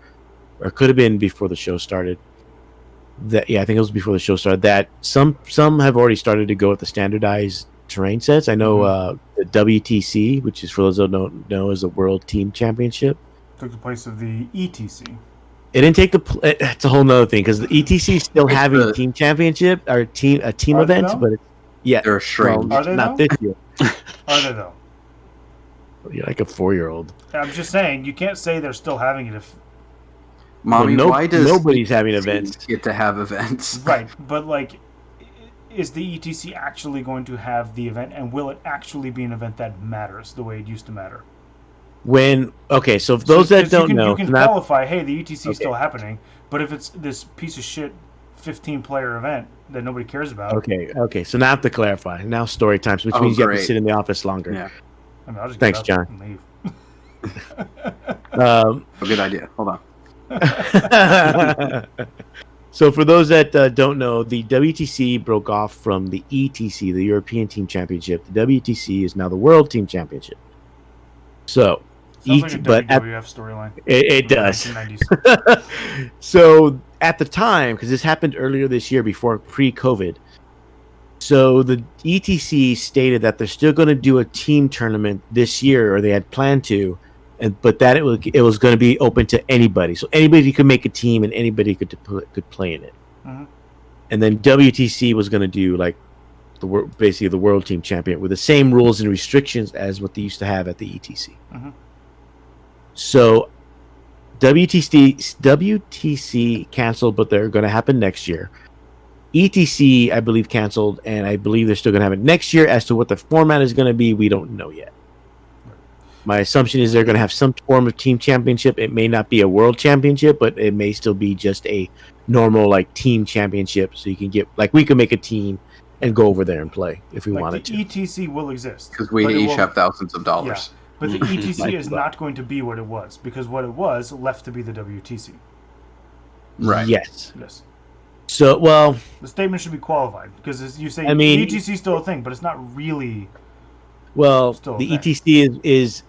or it could have been before the show started. I think it was before the show started. That some have already started to go with the standardized terrain sets. I know the WTC, which is for those who don't know, is the World Team Championship. Took the place of the ETC. It didn't take it's a whole nother thing because the ETC is still having a team championship or a team event, but they're a shrink. Are they not this year. Are they though? You're like a 4-year-old. I'm just saying you can't say they're still having it if. Mommy, why does nobody's having events? Get to have events, right? But like, is the ETC actually going to have the event, and will it actually be an event that matters the way it used to matter? So if those that don't know, you can qualify. Hey, the ETC is still happening, but if it's this piece of shit 15-player event that nobody cares about. Okay. So now I have to clarify. Now story times, which means you have to sit in the office longer. Yeah. I mean, I'll just Thanks, John. And leave. Good idea. Hold on. So for those that don't know, the WTC broke off from the ETC, the European Team Championship. The WTC is now the World Team Championship. So, sounds like a WWF storyline. It does. So at the time, because this happened earlier this year before pre-COVID, so the ETC stated that they're still going to do a team tournament this year, or they had planned to. But that it was going to be open to anybody, so anybody could make a team and anybody could play in it. Mm-hmm. And then WTC was going to do like basically the World Team Champion with the same rules and restrictions as what they used to have at the ETC. Mm-hmm. So WTC canceled, but they're going to happen next year. ETC, I believe, canceled, and I believe they're still going to have it next year. As to what the format is going to be, we don't know yet. My assumption is they're going to have some form of team championship. It may not be a world championship, but it may still be just a normal like team championship. So you can we could make a team and go over there and play if we wanted to. The ETC will exist because we each have thousands of dollars. Yeah, but the ETC is not going to be what it was because what it was left to be the WTC. Right. Yes. So the statement should be qualified because as you say, the ETC is still a thing, but it's not really. Well, the ETC is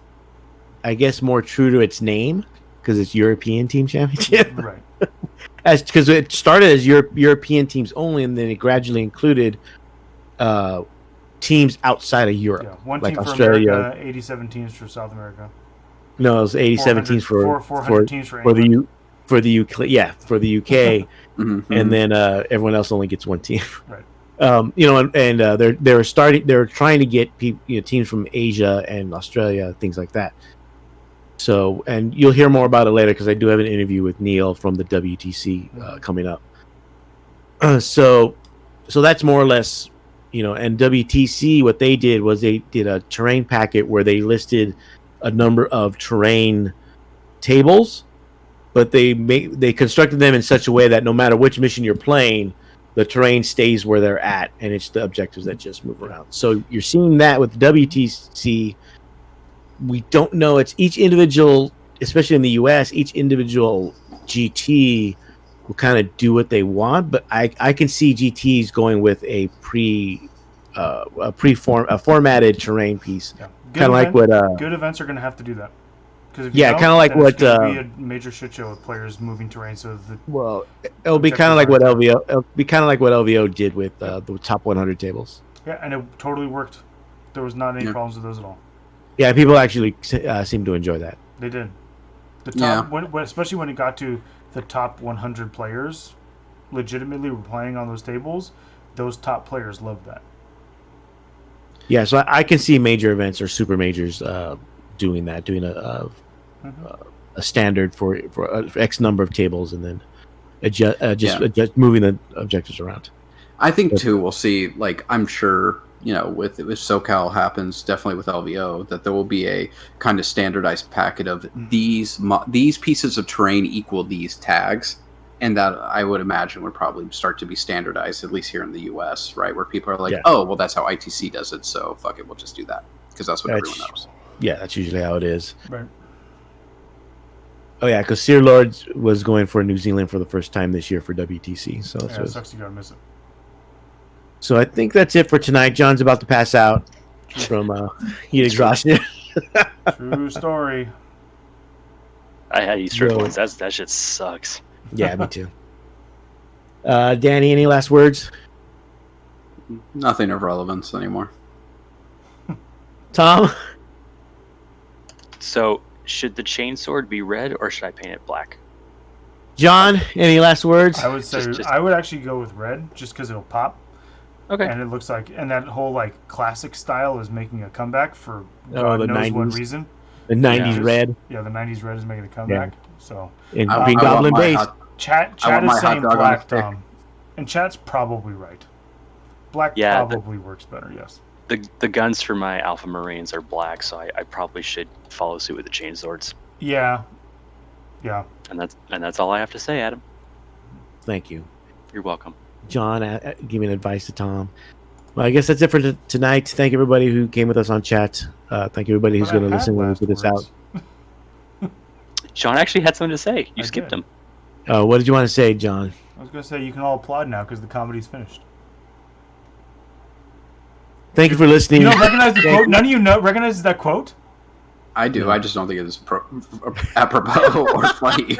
I guess more true to its name because it's European Team Championship, right? Because it started as European teams only, and then it gradually included teams outside of Europe, one like team for Australia. America, 87 teams for South America. No, it was 87 teams for 400 teams for the UK. Yeah, for the UK, mm-hmm. and then everyone else only gets one team. Right. They were trying to get teams from Asia and Australia, things like that. So, and you'll hear more about it later because I do have an interview with Neil from the WTC coming up. So that's more or less, and WTC, what they did was they did a terrain packet where they listed a number of terrain tables, but they constructed them in such a way that no matter which mission you're playing, the terrain stays where they're at, and it's the objectives that just move around. So you're seeing that with WTC. We don't know. It's each individual, especially in the U.S., each individual GT will kind of do what they want. But I can see GTs going with a formatted terrain piece, kind of like what good events are going to have to do that. Kind of like what be a major shit show with players moving terrain. It'll be kind of like what LVO. It'll be kind of like what LVO did with the top 100 tables. Yeah, and it totally worked. There was not any problems with those at all. Yeah, people actually seem to enjoy that. They did. The top, especially when it got to the top 100 players, legitimately were playing on those tables, those top players loved that. Yeah, so I can see major events or super majors doing that, doing a standard for X number of tables, and then adjust moving the objectives around. I think too, we'll see. Like, I'm sure, with SoCal happens, definitely with LVO, that there will be a kind of standardized packet of these pieces of terrain equal these tags, and that I would imagine would probably start to be standardized, at least here in the U.S., right? Where people are like, oh, well, that's how ITC does it, so fuck it, we'll just do that because that's what everyone knows. Yeah, that's usually how it is. Right. Oh yeah, because Seer Lord was going for New Zealand for the first time this year for WTC. So it sucks you gotta miss it. So I think that's it for tonight. John's about to pass out from heat exhaustion. True story. I had Easter once. That shit sucks. Yeah, me too. Danny, any last words? Nothing of relevance anymore. Tom? So, should the chainsword be red or should I paint it black? John, any last words? I would say I would actually go with red just because it'll pop. Okay. And it looks like, and that whole like classic style is making a comeback for God knows 90s, what reason. The 90s red. Yeah, the 90s red is making a comeback. Yeah. So in Green Goblin base. Chat is saying black, Tom, and chat's probably right. Black probably works better. Yes. The guns for my Alpha Marines are black, so I probably should follow suit with the chainswords. Yeah. Yeah. And that's all I have to say, Adam. Thank you. You're welcome. John, giving advice to Tom. Well, I guess that's it for tonight. Thank everybody who came with us on chat. Thank everybody who's going to listen when we put this out. John actually had something to say. You skipped him. What did you want to say, John? I was going to say you can all applaud now because the comedy's finished. Thank you for listening. You don't recognize the quote? None of you recognize that quote? I do. I just don't think it's apropos or funny.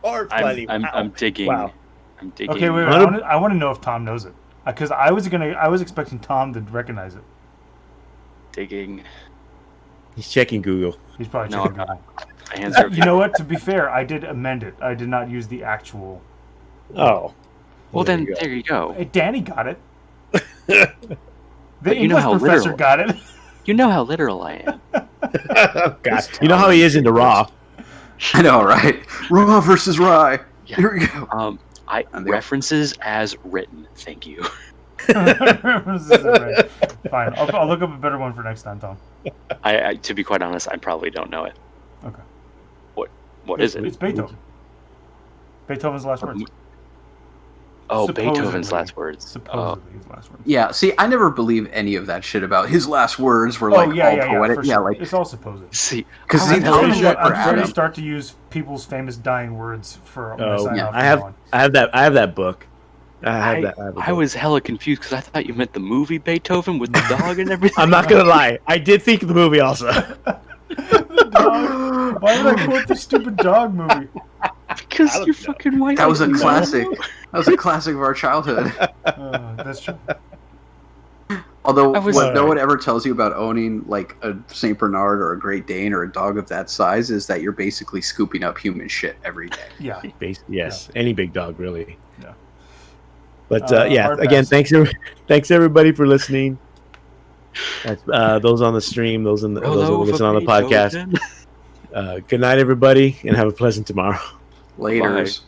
Or funny. I'm digging. Wow. I'm digging. Okay, wait. I want to know if Tom knows it because I was expecting Tom to recognize it. Digging. He's checking Google. He's probably checking Google. My hands are. You know what? To be fair, I did amend it. I did not use the actual. Oh. Well, then there you go. Hey, Danny got it. The English professor got it. You know how literal I am. Oh, God. You know how he is into Raw. I know, right? Raw versus Rye. Yeah. Here we go. References as written. Thank you. Fine. I'll look up a better one for next time, Tom. To be quite honest, I probably don't know it. Okay. What is it? It's Beethoven. Beethoven's last words. Oh, Beethoven's last words. Supposedly his last words. Yeah, see, I never believe any of that shit about his last words were all poetic. Yeah, like it's all supposed. See, because I'm going to start to use people's famous dying words for. I have that book. I was hella confused because I thought you meant the movie Beethoven with the dog and everything. I'm not gonna lie, I did think of the movie also. The dog. Why did I quote the stupid dog movie? Because you're fucking white. That was a classic. That was a classic of our childhood. That's true. Although what no one ever tells you about owning like a Saint Bernard or a Great Dane or a dog of that size is that you're basically scooping up human shit every day. Yeah. Yes. Any big dog, really. Yeah. But again, thanks everybody for listening. Those on the stream, those who listen on the podcast. Good night, everybody, and have a pleasant tomorrow. Laters. Bye.